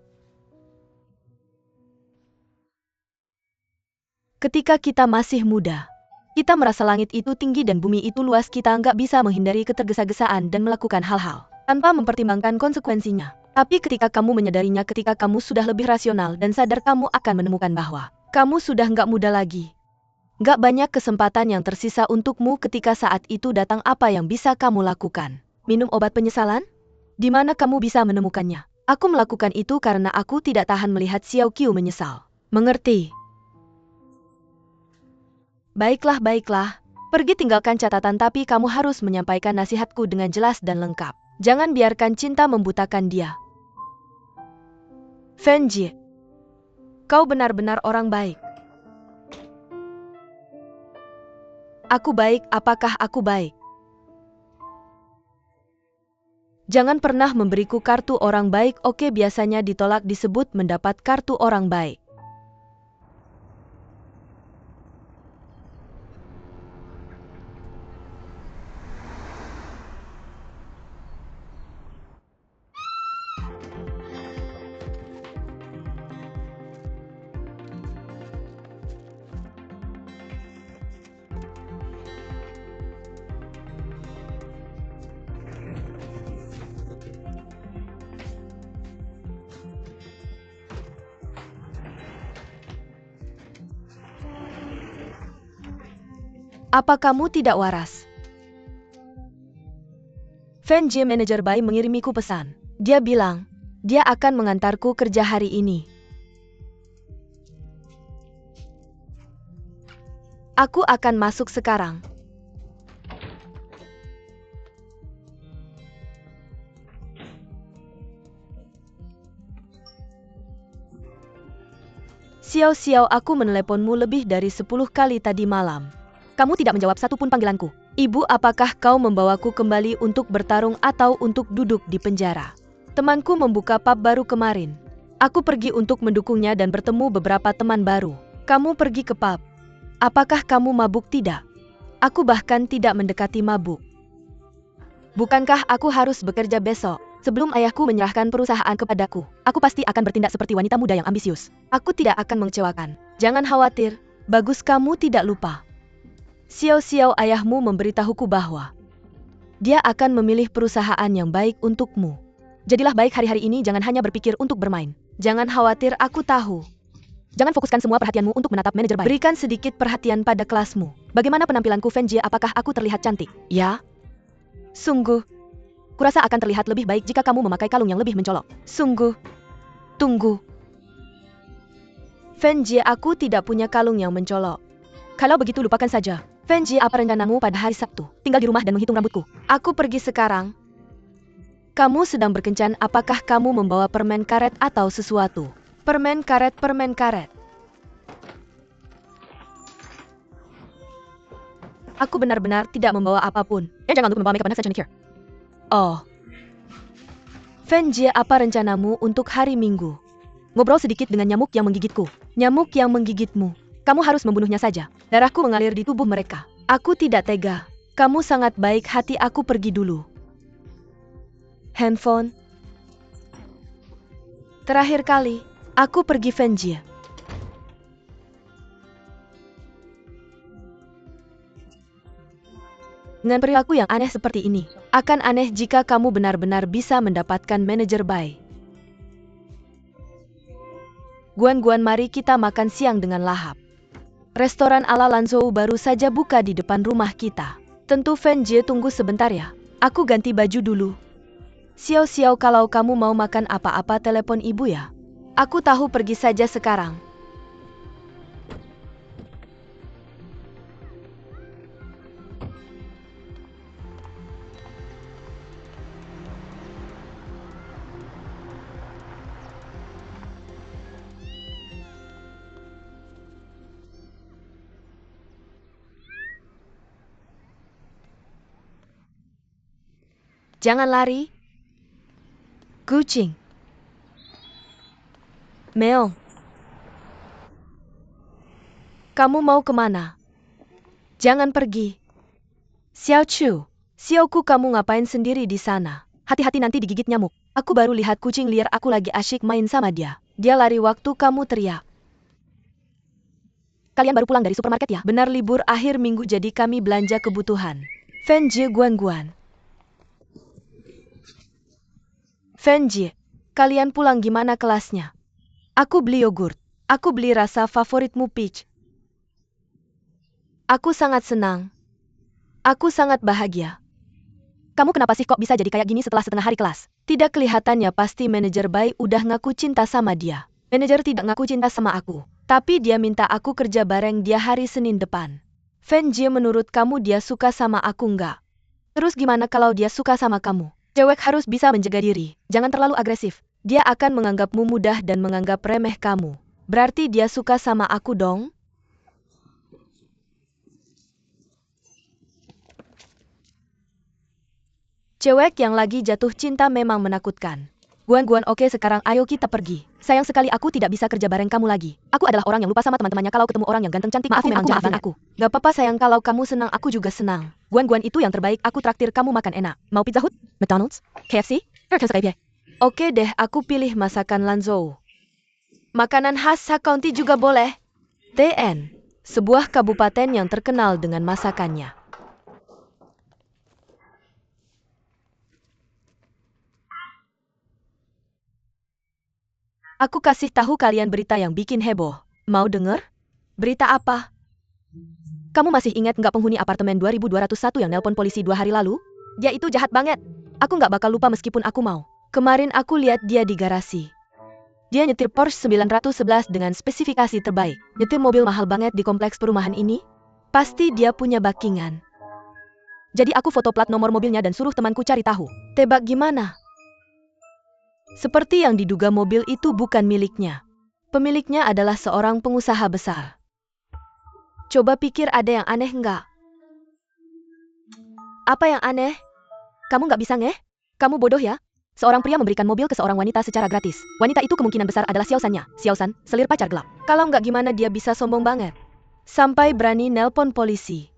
Ketika kita masih muda, kita merasa langit itu tinggi dan bumi itu luas, kita nggak bisa menghindari ketergesa-gesaan dan melakukan hal-hal tanpa mempertimbangkan konsekuensinya. Tapi ketika kamu menyadarinya, ketika kamu sudah lebih rasional dan sadar, kamu akan menemukan bahwa kamu sudah nggak muda lagi. Nggak banyak kesempatan yang tersisa untukmu ketika saat itu datang. Apa yang bisa kamu lakukan? Minum obat penyesalan? Di mana kamu bisa menemukannya? Aku melakukan itu karena aku tidak tahan melihat Xiao Qiu menyesal. Mengerti? Baiklah. Pergi tinggalkan catatan, tapi kamu harus menyampaikan nasihatku dengan jelas dan lengkap. Jangan biarkan cinta membutakan dia. Fen Jie. Kau benar-benar orang baik. Aku baik, apakah aku baik? Jangan pernah memberiku kartu orang baik. Oke, biasanya ditolak disebut mendapat kartu orang baik. Apa kamu tidak waras? Fen Jie, manajer Bai, mengirimiku pesan. Dia bilang, dia akan mengantarku kerja hari ini. Aku akan masuk sekarang. Xiao, aku meneleponmu lebih dari 10 kali tadi malam. Kamu tidak menjawab satu pun panggilanku. Ibu, apakah kau membawaku kembali untuk bertarung atau untuk duduk di penjara? Temanku membuka pub baru kemarin. Aku pergi untuk mendukungnya dan bertemu beberapa teman baru. Kamu pergi ke pub. Apakah kamu mabuk? Tidak. Aku bahkan tidak mendekati mabuk. Bukankah aku harus bekerja besok? Sebelum ayahku menyerahkan perusahaan kepadaku, aku pasti akan bertindak seperti wanita muda yang ambisius. Aku tidak akan mengecewakan. Jangan khawatir. Bagus, kamu tidak lupa. Xiao, ayahmu memberitahuku bahwa dia akan memilih perusahaan yang baik untukmu. Jadilah baik hari-hari ini, jangan hanya berpikir untuk bermain. Jangan khawatir, aku tahu. Jangan fokuskan semua perhatianmu untuk menatap manajer baik. Berikan sedikit perhatian pada kelasmu. Bagaimana penampilanku, Fen Jie? Apakah aku terlihat cantik? Ya? Sungguh. Kurasa akan terlihat lebih baik jika kamu memakai kalung yang lebih mencolok. Sungguh. Tunggu. Fen Jie, aku tidak punya kalung yang mencolok. Kalau begitu lupakan saja. Fen Jie, apa rencanamu pada hari Sabtu? Tinggal di rumah dan menghitung rambutku. Aku pergi sekarang. Kamu sedang berkencan, apakah kamu membawa permen karet atau sesuatu? Permen karet. Aku benar-benar tidak membawa apapun. Jangan lupa membawa makeup and furniture. Oh. Fen Jie, apa rencanamu untuk hari Minggu? Ngobrol sedikit dengan nyamuk yang menggigitku. Nyamuk yang menggigitmu. Kamu harus membunuhnya saja. Darahku mengalir di tubuh mereka. Aku tidak tega. Kamu sangat baik hati. Aku pergi dulu. Handphone. Terakhir kali, aku pergi, Fen Jie. Dengan perilaku yang aneh seperti ini, akan aneh jika kamu benar-benar bisa mendapatkan manajer baik. Guan-guan, mari kita makan siang dengan lahap. Restoran ala Lanzhou baru saja buka di depan rumah kita. Tentu Fen Jie, tunggu sebentar ya. Aku ganti baju dulu. Xiao, kalau kamu mau makan apa-apa telepon ibu ya. Aku tahu, pergi saja sekarang. Jangan lari. Kucing. Meong. Kamu mau kemana? Jangan pergi. Xiao Chu. Xiaoku, kamu ngapain sendiri di sana? Hati-hati nanti digigit nyamuk. Aku baru lihat kucing liar, aku lagi asyik main sama dia. Dia lari waktu kamu teriak. Kalian baru pulang dari supermarket ya? Benar, libur akhir minggu jadi kami belanja kebutuhan. Fen Jie, Guan-guan. Fen Jie, kalian pulang gimana kelasnya? Aku beli yogurt. Aku beli rasa favoritmu peach. Aku sangat senang. Aku sangat bahagia. Kamu kenapa sih kok bisa jadi kayak gini setelah setengah hari kelas? Tidak kelihatannya, pasti manajer Bai udah ngaku cinta sama dia. Manajer tidak ngaku cinta sama aku. Tapi dia minta aku kerja bareng dia hari Senin depan. Fen Jie, menurut kamu dia suka sama aku nggak? Terus gimana kalau dia suka sama kamu? Cewek harus bisa menjaga diri. Jangan terlalu agresif. Dia akan menganggapmu mudah dan menganggap remeh kamu. Berarti dia suka sama aku dong? Cewek yang lagi jatuh cinta memang menakutkan. Guan-guan, oke, sekarang ayo kita pergi. Sayang sekali aku tidak bisa kerja bareng kamu lagi. Aku adalah orang yang lupa sama teman-temannya kalau ketemu orang yang ganteng cantik. Maafin memang jahat aku. Gak apa-apa sayang, kalau kamu senang aku juga senang. Guan-guan, itu yang terbaik, aku traktir kamu makan enak. Mau Pizza Hut? McDonald's? KFC? Oke deh, aku pilih masakan Lanzhou. Makanan khas County juga boleh. TN, sebuah kabupaten yang terkenal dengan masakannya. Aku kasih tahu kalian berita yang bikin heboh. Mau denger? Berita apa? Kamu masih ingat nggak penghuni apartemen 2201 yang nelpon polisi 2 hari lalu? Dia itu jahat banget. Aku nggak bakal lupa meskipun aku mau. Kemarin aku lihat dia di garasi. Dia nyetir Porsche 911 dengan spesifikasi terbaik. Nyetir mobil mahal banget di kompleks perumahan ini. Pasti dia punya backingan. Jadi aku foto plat nomor mobilnya dan suruh temanku cari tahu. Tebak gimana? Seperti yang diduga, mobil itu bukan miliknya. Pemiliknya adalah seorang pengusaha besar. Coba pikir, ada yang aneh nggak? Apa yang aneh? Kamu nggak bisa ngeh? Kamu bodoh ya? Seorang pria memberikan mobil ke seorang wanita secara gratis. Wanita itu kemungkinan besar adalah Xiaosannya. Xiaosan, selir pacar gelap. Kalau nggak gimana dia bisa sombong banget? Sampai berani nelpon polisi.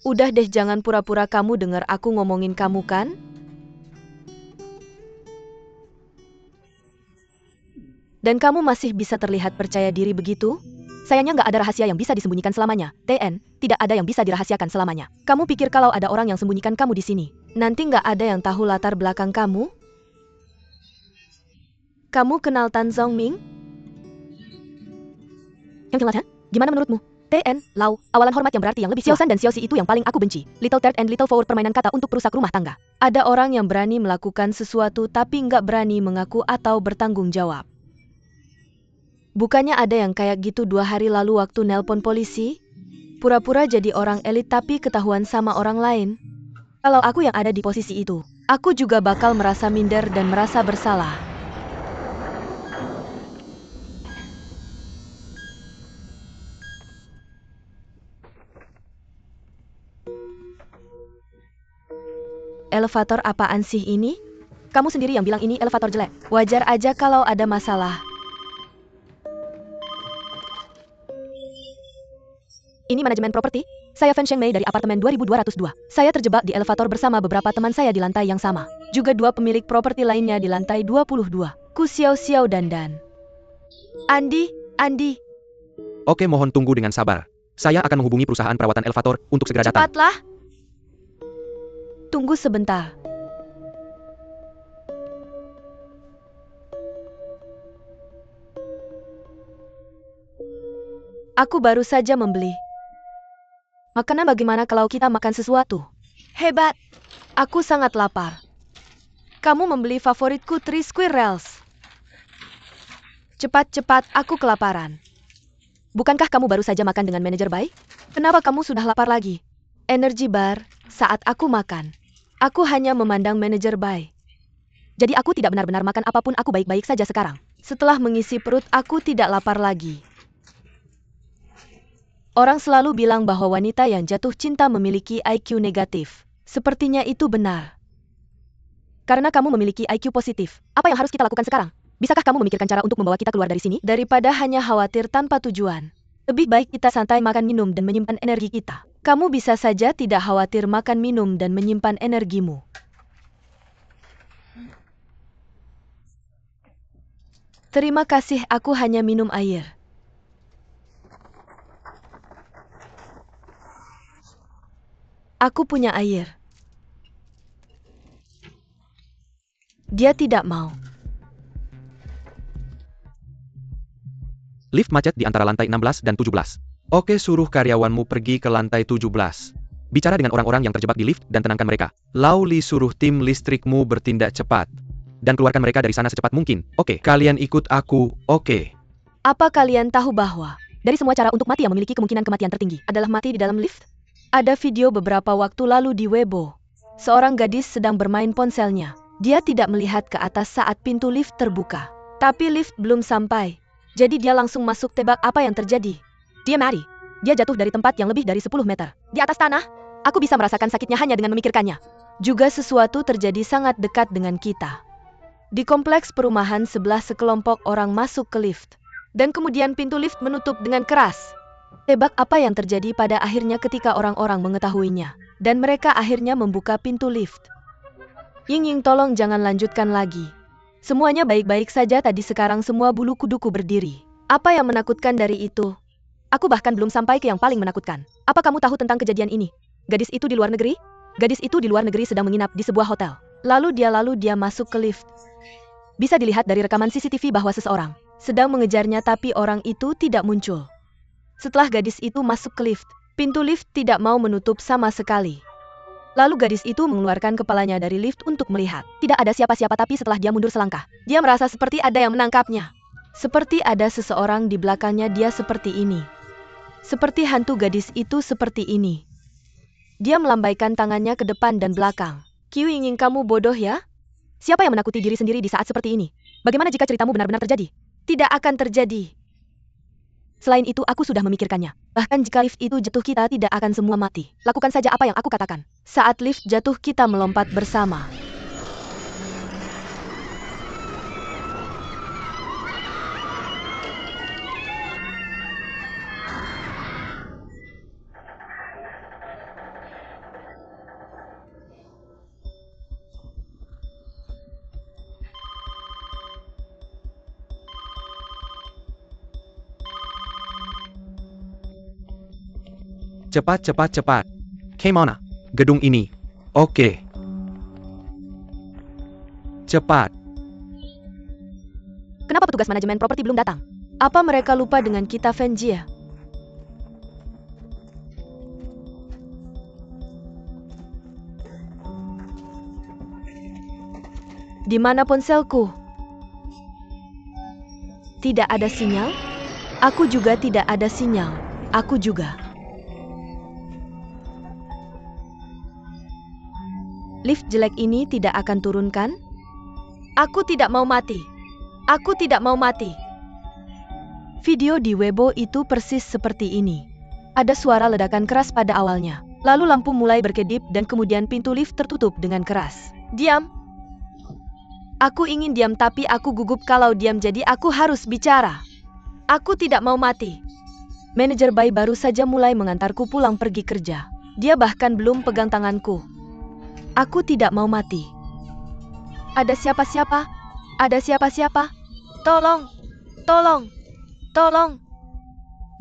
Udah deh, jangan pura-pura kamu dengar aku ngomongin kamu kan? Dan kamu masih bisa terlihat percaya diri begitu? Sayangnya nggak ada rahasia yang bisa disembunyikan selamanya. TN, tidak ada yang bisa dirahasiakan selamanya. Kamu pikir kalau ada orang yang sembunyikan kamu di sini, nanti nggak ada yang tahu latar belakang kamu? Kamu kenal Tan Zhongming? Yang jelas ya? Gimana menurutmu? TN, Lau, awalan hormat yang berarti yang lebih Xiaosan dan Xiaoxi itu yang paling aku benci. Little third and little forward, permainan kata untuk perusak rumah tangga. Ada orang yang berani melakukan sesuatu tapi nggak berani mengaku atau bertanggung jawab. Bukannya ada yang kayak gitu 2 hari lalu waktu nelpon polisi? Pura-pura jadi orang elit tapi ketahuan sama orang lain. Kalau aku yang ada di posisi itu, aku juga bakal merasa minder dan merasa bersalah. Elevator apaan sih ini? Kamu sendiri yang bilang ini elevator jelek. Wajar aja kalau ada masalah. Ini manajemen properti? Saya Fan Sheng Mei dari apartemen 2202. Saya terjebak di elevator bersama beberapa teman saya di lantai yang sama. Juga dua pemilik properti lainnya di lantai 22. Ku Xiao Xiao dan Dan. Andi. Oke, mohon tunggu dengan sabar. Saya akan menghubungi perusahaan perawatan elevator untuk segera datang. Cepatlah. Tunggu sebentar. Aku baru saja membeli. Makanan bagaimana kalau kita makan sesuatu? Hebat. Aku sangat lapar. Kamu membeli favoritku Three Squirrels. Cepat, aku kelaparan. Bukankah kamu baru saja makan dengan manajer Bai? Kenapa kamu sudah lapar lagi? Energi bar, saat aku makan. Aku hanya memandang manajer Bai. Jadi aku tidak benar-benar makan apapun, aku baik-baik saja sekarang. Setelah mengisi perut, aku tidak lapar lagi. Orang selalu bilang bahwa wanita yang jatuh cinta memiliki IQ negatif. Sepertinya itu benar. Karena kamu memiliki IQ positif, apa yang harus kita lakukan sekarang? Bisakah kamu memikirkan cara untuk membawa kita keluar dari sini? Daripada hanya khawatir tanpa tujuan. Lebih baik kita santai makan minum dan menyimpan energi kita. Kamu bisa saja tidak khawatir makan minum dan menyimpan energimu. Terima kasih, aku hanya minum air. Aku punya air. Dia tidak mau. Lift macet di antara lantai 16 dan 17. Oke, suruh karyawanmu pergi ke lantai 17. Bicara dengan orang-orang yang terjebak di lift dan tenangkan mereka. Lauli suruh tim listrikmu bertindak cepat. Dan keluarkan mereka dari sana secepat mungkin. Oke, kalian ikut aku, oke. Apa kalian tahu bahwa dari semua cara untuk mati yang memiliki kemungkinan kematian tertinggi adalah mati di dalam lift? Ada video beberapa waktu lalu di Weibo. Seorang gadis sedang bermain ponselnya. Dia tidak melihat ke atas saat pintu lift terbuka. Tapi lift belum sampai. Jadi dia langsung masuk. Tebak apa yang terjadi? Dia mati. Dia jatuh dari tempat yang lebih dari 10 meter. Di atas tanah. Aku bisa merasakan sakitnya hanya dengan memikirkannya. Juga sesuatu terjadi sangat dekat dengan kita. Di kompleks perumahan sebelah sekelompok orang masuk ke lift. Dan kemudian pintu lift menutup dengan keras. Tebak apa yang terjadi pada akhirnya ketika orang-orang mengetahuinya. Dan mereka akhirnya membuka pintu lift. Ying, tolong jangan lanjutkan lagi. Semuanya baik-baik saja tadi, sekarang semua bulu kuduku berdiri. Apa yang menakutkan dari itu? Aku bahkan belum sampai ke yang paling menakutkan. Apa kamu tahu tentang kejadian ini? Gadis itu di luar negeri? Gadis itu di luar negeri sedang menginap di sebuah hotel. Lalu dia masuk ke lift. Bisa dilihat dari rekaman CCTV bahwa seseorang sedang mengejarnya tapi orang itu tidak muncul. Setelah gadis itu masuk ke lift, pintu lift tidak mau menutup sama sekali. Lalu gadis itu mengeluarkan kepalanya dari lift untuk melihat. Tidak ada siapa-siapa, tapi setelah dia mundur selangkah, dia merasa seperti ada yang menangkapnya. Seperti ada seseorang di belakangnya. Dia seperti ini. Seperti hantu. Gadis itu seperti ini. Dia melambaikan tangannya ke depan dan belakang. Qiu Ying, kamu bodoh ya? Siapa yang menakuti diri sendiri di saat seperti ini? Bagaimana jika ceritamu benar-benar terjadi? Tidak akan terjadi. Selain itu, aku sudah memikirkannya. Bahkan jika lift itu jatuh, kita tidak akan semua mati. Lakukan saja apa yang aku katakan. Saat lift jatuh, kita melompat bersama. Cepat. Kemana? Gedung ini. Oke. Cepat. Kenapa petugas manajemen properti belum datang? Apa mereka lupa dengan kita, Fenjia? Di mana ponselku? Tidak ada sinyal? Aku juga tidak ada sinyal. Aku juga. Lift jelek ini tidak akan turunkan? Aku tidak mau mati. Aku tidak mau mati. Video di Weibo itu persis seperti ini. Ada suara ledakan keras pada awalnya. Lalu lampu mulai berkedip dan kemudian pintu lift tertutup dengan keras. Diam. Aku ingin diam tapi aku gugup kalau diam, jadi aku harus bicara. Aku tidak mau mati. Manajer Bai baru saja mulai mengantarku pulang pergi kerja. Dia bahkan belum pegang tanganku. Aku tidak mau mati. Ada siapa-siapa? Ada siapa-siapa? Tolong! Tolong! Tolong!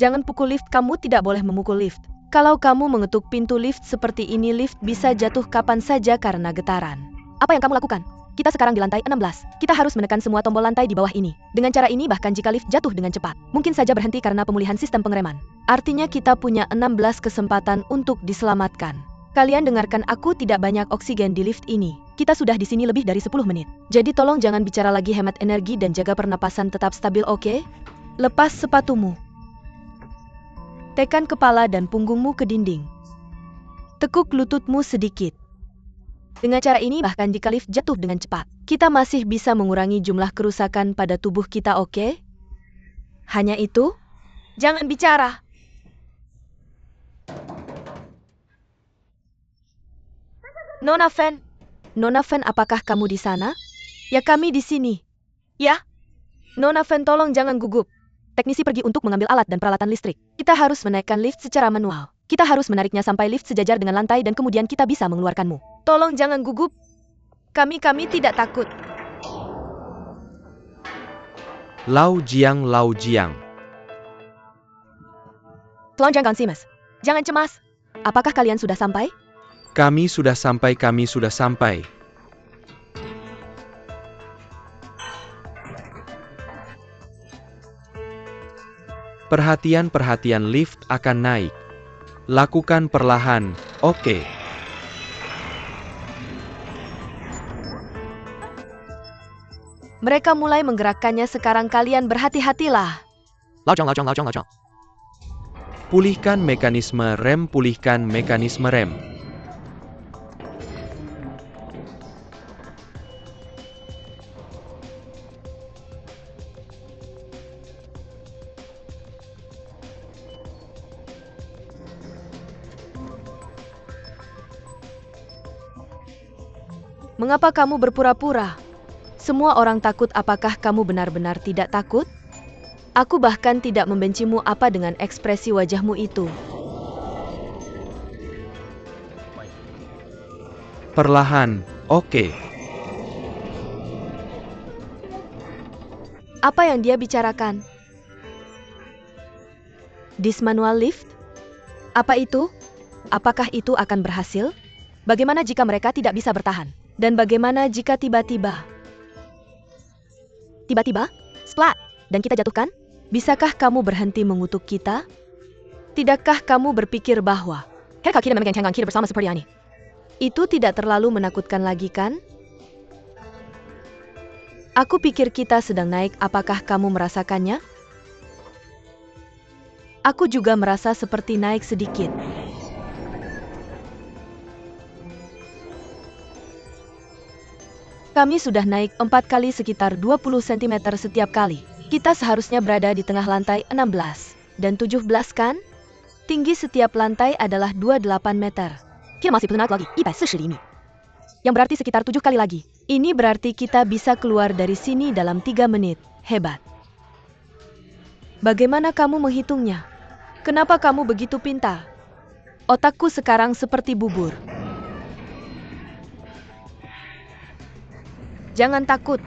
Jangan pukul lift, kamu tidak boleh memukul lift. Kalau kamu mengetuk pintu lift seperti ini, lift bisa jatuh kapan saja karena getaran. Apa yang kamu lakukan? Kita sekarang di lantai 16. Kita harus menekan semua tombol lantai di bawah ini. Dengan cara ini bahkan jika lift jatuh dengan cepat, mungkin saja berhenti karena pemulihan sistem pengereman. Artinya kita punya 16 kesempatan untuk diselamatkan. Kalian dengarkan, aku tidak banyak oksigen di lift ini. Kita sudah di sini lebih dari 10 menit. Jadi tolong jangan bicara lagi, hemat energi dan jaga pernapasan tetap stabil, oke? Lepas sepatumu. Tekan kepala dan punggungmu ke dinding. Tekuk lututmu sedikit. Dengan cara ini bahkan jika lift jatuh dengan cepat, kita masih bisa mengurangi jumlah kerusakan pada tubuh kita, oke? Hanya itu? Jangan bicara. Nona Fen, apakah kamu di sana? Ya, kami di sini. Ya? Nona Fen, tolong jangan gugup. Teknisi pergi untuk mengambil alat dan peralatan listrik. Kita harus menaikkan lift secara manual. Kita harus menariknya sampai lift sejajar dengan lantai dan kemudian kita bisa mengeluarkanmu. Tolong jangan gugup. Kami tidak takut. Lau Jiang. Tolong jangan simas. Jangan cemas. Apakah kalian sudah sampai? Kami sudah sampai. Perhatian, lift akan naik. Lakukan perlahan, oke. Mereka mulai menggerakkannya sekarang, kalian berhati-hatilah. Lau Zhong. Pulihkan mekanisme rem. Mengapa kamu berpura-pura? Semua orang takut, apakah kamu benar-benar tidak takut? Aku bahkan tidak membencimu, apa dengan ekspresi wajahmu itu? Perlahan, oke. Apa yang dia bicarakan? Dismanual lift? Apa itu? Apakah itu akan berhasil? Bagaimana jika mereka tidak bisa bertahan? Dan bagaimana jika tiba-tiba, splat, dan kita jatuhkan? Bisakah kamu berhenti mengutuk kita? Tidakkah kamu berpikir bahwa bersama seperti ini? Itu tidak terlalu menakutkan lagi, kan? Aku pikir kita sedang naik, apakah kamu merasakannya? Aku juga merasa seperti naik sedikit. Kami sudah naik 4 kali sekitar 20 cm setiap kali. Kita seharusnya berada di tengah lantai 16 dan 17, kan? Tinggi setiap lantai adalah 28 meter. Kita masih benar lagi, 140 ini. Yang berarti sekitar 7 kali lagi. Ini berarti kita bisa keluar dari sini dalam 3 menit. Hebat. Bagaimana kamu menghitungnya? Kenapa kamu begitu pintar? Otakku sekarang seperti bubur. Jangan takut.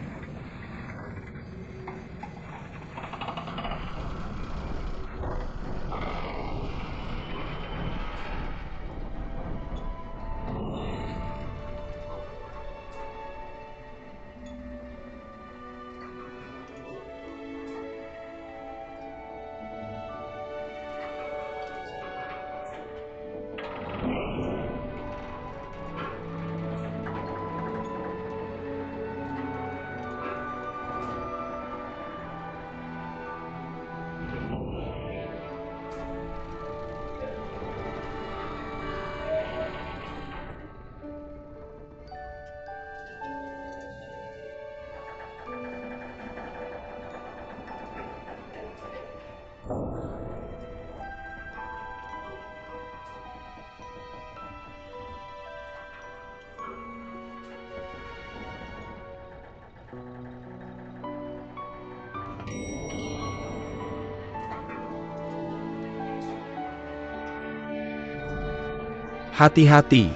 Hati-hati.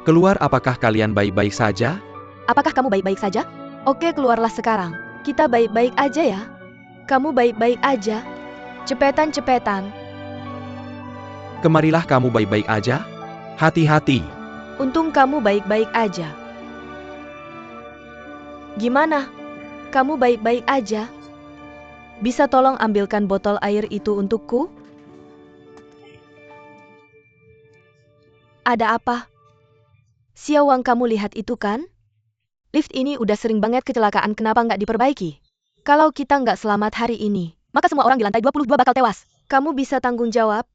Keluar, apakah kalian baik-baik saja? Apakah kamu baik-baik saja? Oke, keluarlah sekarang. Kita baik-baik aja ya. Kamu baik-baik aja. Cepetan. Kemarilah, kamu baik-baik aja? Hati-hati. Untung kamu baik-baik aja. Gimana? Kamu baik-baik aja? Bisa tolong ambilkan botol air itu untukku? Ada apa? Siawang, kamu lihat itu kan? Lift ini udah sering banget kecelakaan, kenapa nggak diperbaiki? Kalau kita nggak selamat hari ini, maka semua orang di lantai 22 bakal tewas. Kamu bisa tanggung jawab?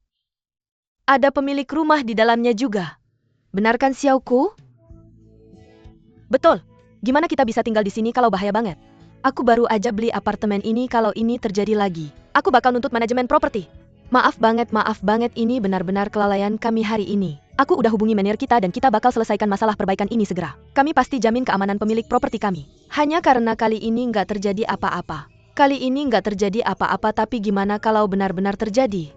Ada pemilik rumah di dalamnya juga. Benar kan, Xiaoku? Betul. Gimana kita bisa tinggal di sini kalau bahaya banget? Aku baru aja beli apartemen ini, kalau ini terjadi lagi, aku bakal nuntut manajemen properti. Maaf banget, ini benar-benar kelalaian kami hari ini. Aku udah hubungi manajer kita dan kita bakal selesaikan masalah perbaikan ini segera. Kami pasti jamin keamanan pemilik properti kami. Hanya karena kali ini nggak terjadi apa-apa. Tapi gimana kalau benar-benar terjadi?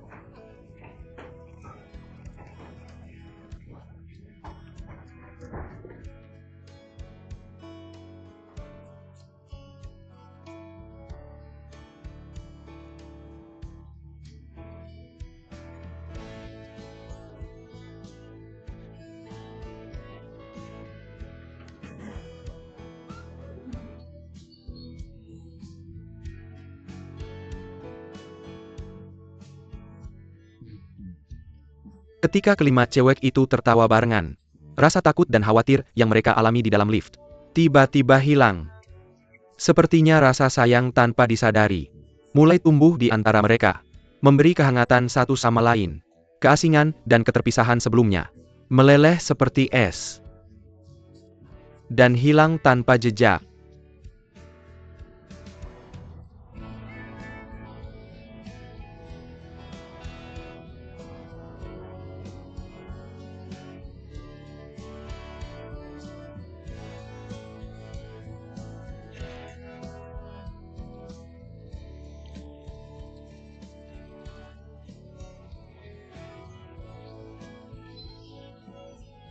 Ketika kelima cewek itu tertawa barengan, rasa takut dan khawatir yang mereka alami di dalam lift tiba-tiba hilang. Sepertinya rasa sayang tanpa disadari mulai tumbuh di antara mereka, memberi kehangatan satu sama lain. Keasingan dan keterpisahan sebelumnya meleleh seperti es dan hilang tanpa jejak.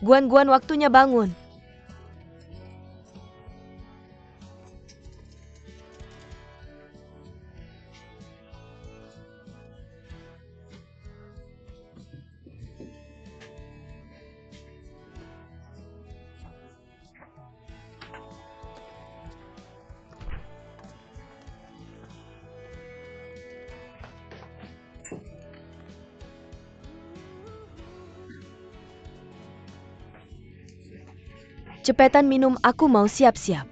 Guan, waktunya bangun. Cepetan minum, aku mau siap-siap.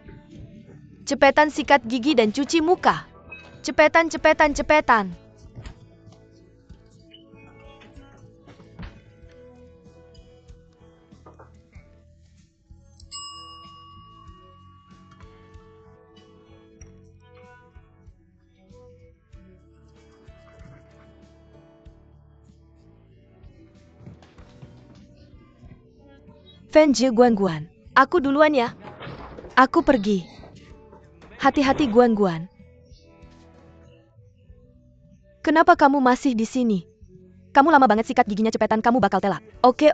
Cepetan sikat gigi dan cuci muka. Cepetan. Fenji, Guan. Aku duluan ya. Aku pergi. Hati-hati, Guan. Kenapa kamu masih di sini? Kamu lama banget sikat giginya, cepetan, kamu bakal telat. Oke.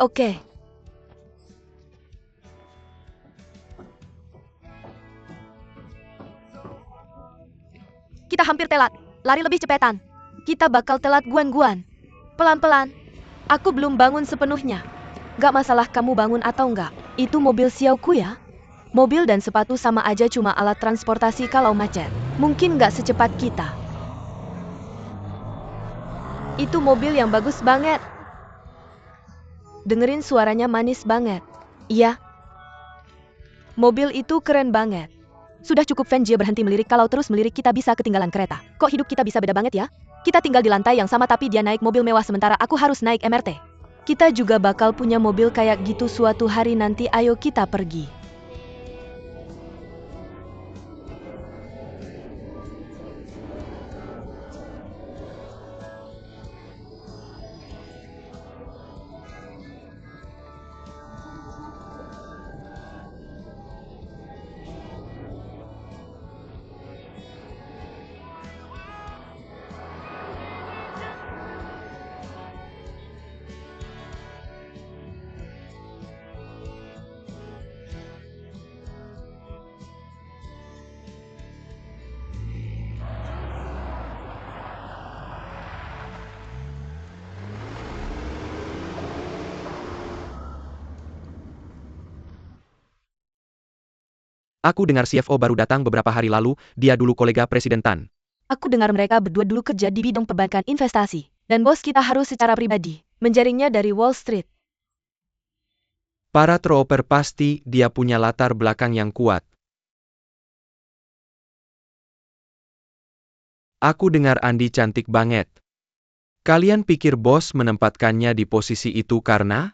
Kita hampir telat. Lari lebih cepetan. Kita bakal telat, Guan. Pelan-pelan. Aku belum bangun sepenuhnya. Gak masalah kamu bangun atau enggak. Itu mobil Xiaoku ya? Mobil dan sepatu sama aja, cuma alat transportasi kalau macet. Mungkin gak secepat kita. Itu mobil yang bagus banget. Dengerin suaranya manis banget. Iya. Mobil itu keren banget. Sudah cukup, Fenji berhenti melirik, kalau terus melirik kita bisa ketinggalan kereta. Kok hidup kita bisa beda banget ya? Kita tinggal di lantai yang sama tapi dia naik mobil mewah sementara aku harus naik MRT. Kita juga bakal punya mobil kayak gitu suatu hari nanti, ayo kita pergi. Aku dengar CFO baru datang beberapa hari lalu, dia dulu kolega Presiden Tan. Aku dengar mereka berdua dulu kerja di bidang perbankan investasi. Dan bos kita harus secara pribadi menjaringnya dari Wall Street. Para trooper pasti dia punya latar belakang yang kuat. Aku dengar Andi cantik banget. Kalian pikir bos menempatkannya di posisi itu karena?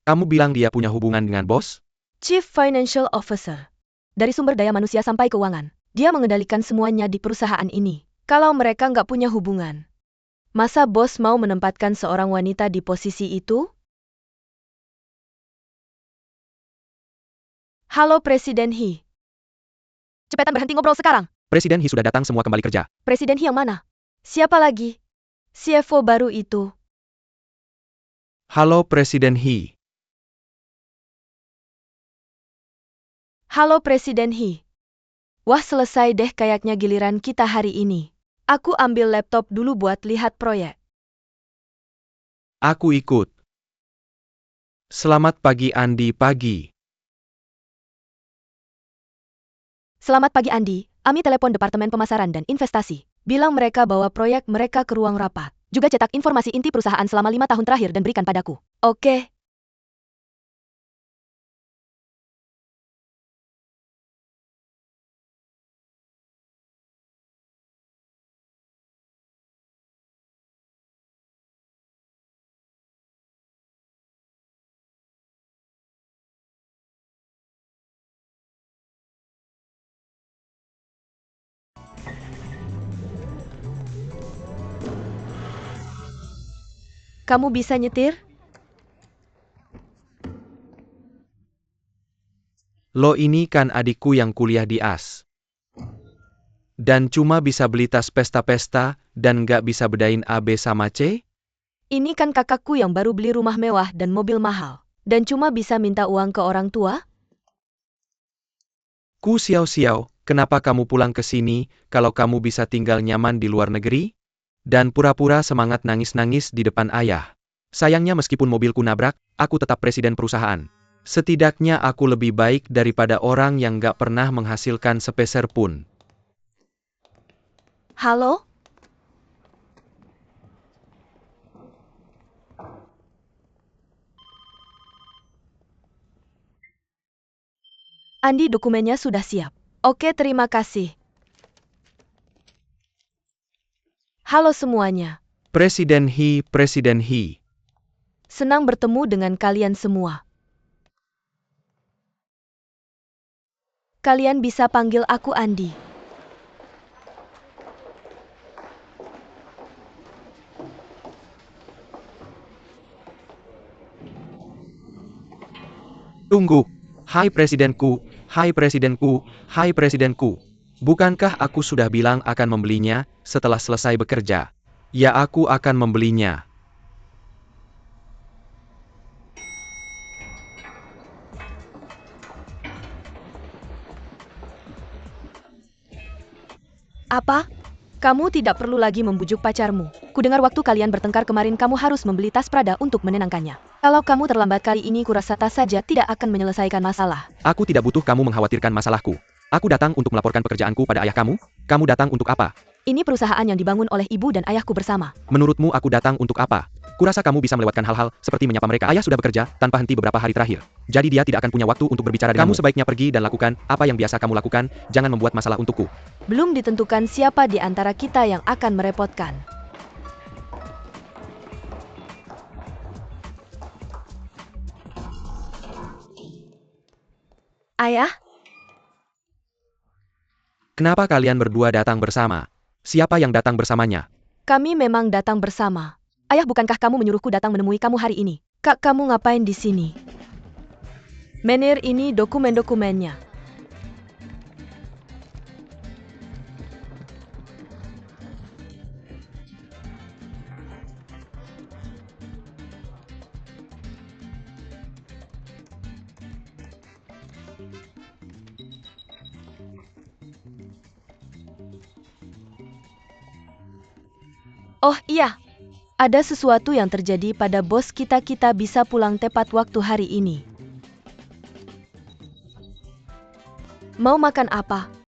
Kamu bilang dia punya hubungan dengan bos? Chief Financial Officer. Dari sumber daya manusia sampai keuangan, dia mengendalikan semuanya di perusahaan ini. Kalau mereka nggak punya hubungan, masa bos mau menempatkan seorang wanita di posisi itu? Halo Presiden He. Cepetan berhenti ngobrol sekarang. Presiden He sudah datang semua kembali kerja. Presiden He yang mana? Siapa lagi? CFO baru itu. Halo Presiden He. Halo Presiden He. Wah selesai deh kayaknya giliran kita hari ini. Aku ambil laptop dulu buat lihat proyek. Aku ikut. Selamat pagi Andi pagi. Selamat pagi Andi, Ami telepon Departemen Pemasaran dan Investasi. Bilang mereka bawa proyek mereka ke ruang rapat. Juga cetak informasi inti perusahaan selama 5 tahun terakhir dan berikan padaku. Oke. Kamu bisa nyetir? Lo ini kan adikku yang kuliah di AS. Dan cuma bisa beli tas pesta-pesta, dan nggak bisa bedain A, B sama C? Ini kan kakakku yang baru beli rumah mewah dan mobil mahal. Dan cuma bisa minta uang ke orang tua? Ku Xiao, kenapa kamu pulang ke sini, kalau kamu bisa tinggal nyaman di luar negeri? Dan pura-pura semangat nangis-nangis di depan ayah. Sayangnya meskipun mobilku nabrak, aku tetap presiden perusahaan. Setidaknya aku lebih baik daripada orang yang gak pernah menghasilkan sepeser pun. Halo? Andi, dokumennya sudah siap. Oke, terima kasih. Halo semuanya. Presiden He. Senang bertemu dengan kalian semua. Kalian bisa panggil aku Andi. Tunggu. Hai presidenku. Bukankah aku sudah bilang akan membelinya, setelah selesai bekerja? Ya aku akan membelinya. Apa? Kamu tidak perlu lagi membujuk pacarmu. Kudengar waktu kalian bertengkar kemarin kamu harus membeli tas Prada untuk menenangkannya. Kalau kamu terlambat kali ini kurasa tas saja tidak akan menyelesaikan masalah. Aku tidak butuh kamu mengkhawatirkan masalahku. Aku datang untuk melaporkan pekerjaanku pada ayah kamu. Kamu datang untuk apa? Ini perusahaan yang dibangun oleh ibu dan ayahku bersama. Menurutmu aku datang untuk apa? Kurasa kamu bisa melewatkan hal-hal seperti menyapa mereka. Ayah sudah bekerja tanpa henti beberapa hari terakhir. Jadi dia tidak akan punya waktu untuk berbicara denganmu. Kamu sebaiknya pergi dan lakukan apa yang biasa kamu lakukan. Jangan membuat masalah untukku. Belum ditentukan siapa di antara kita yang akan merepotkan. Ayah? Kenapa kalian berdua datang bersama? Siapa yang datang bersamanya? Kami memang datang bersama. Ayah, bukankah kamu menyuruhku datang menemui kamu hari ini? Kak, kamu ngapain di sini? Menir, ini dokumen-dokumennya. Oh iya, ada sesuatu yang terjadi pada bos kita bisa pulang tepat waktu hari ini. Mau makan apa?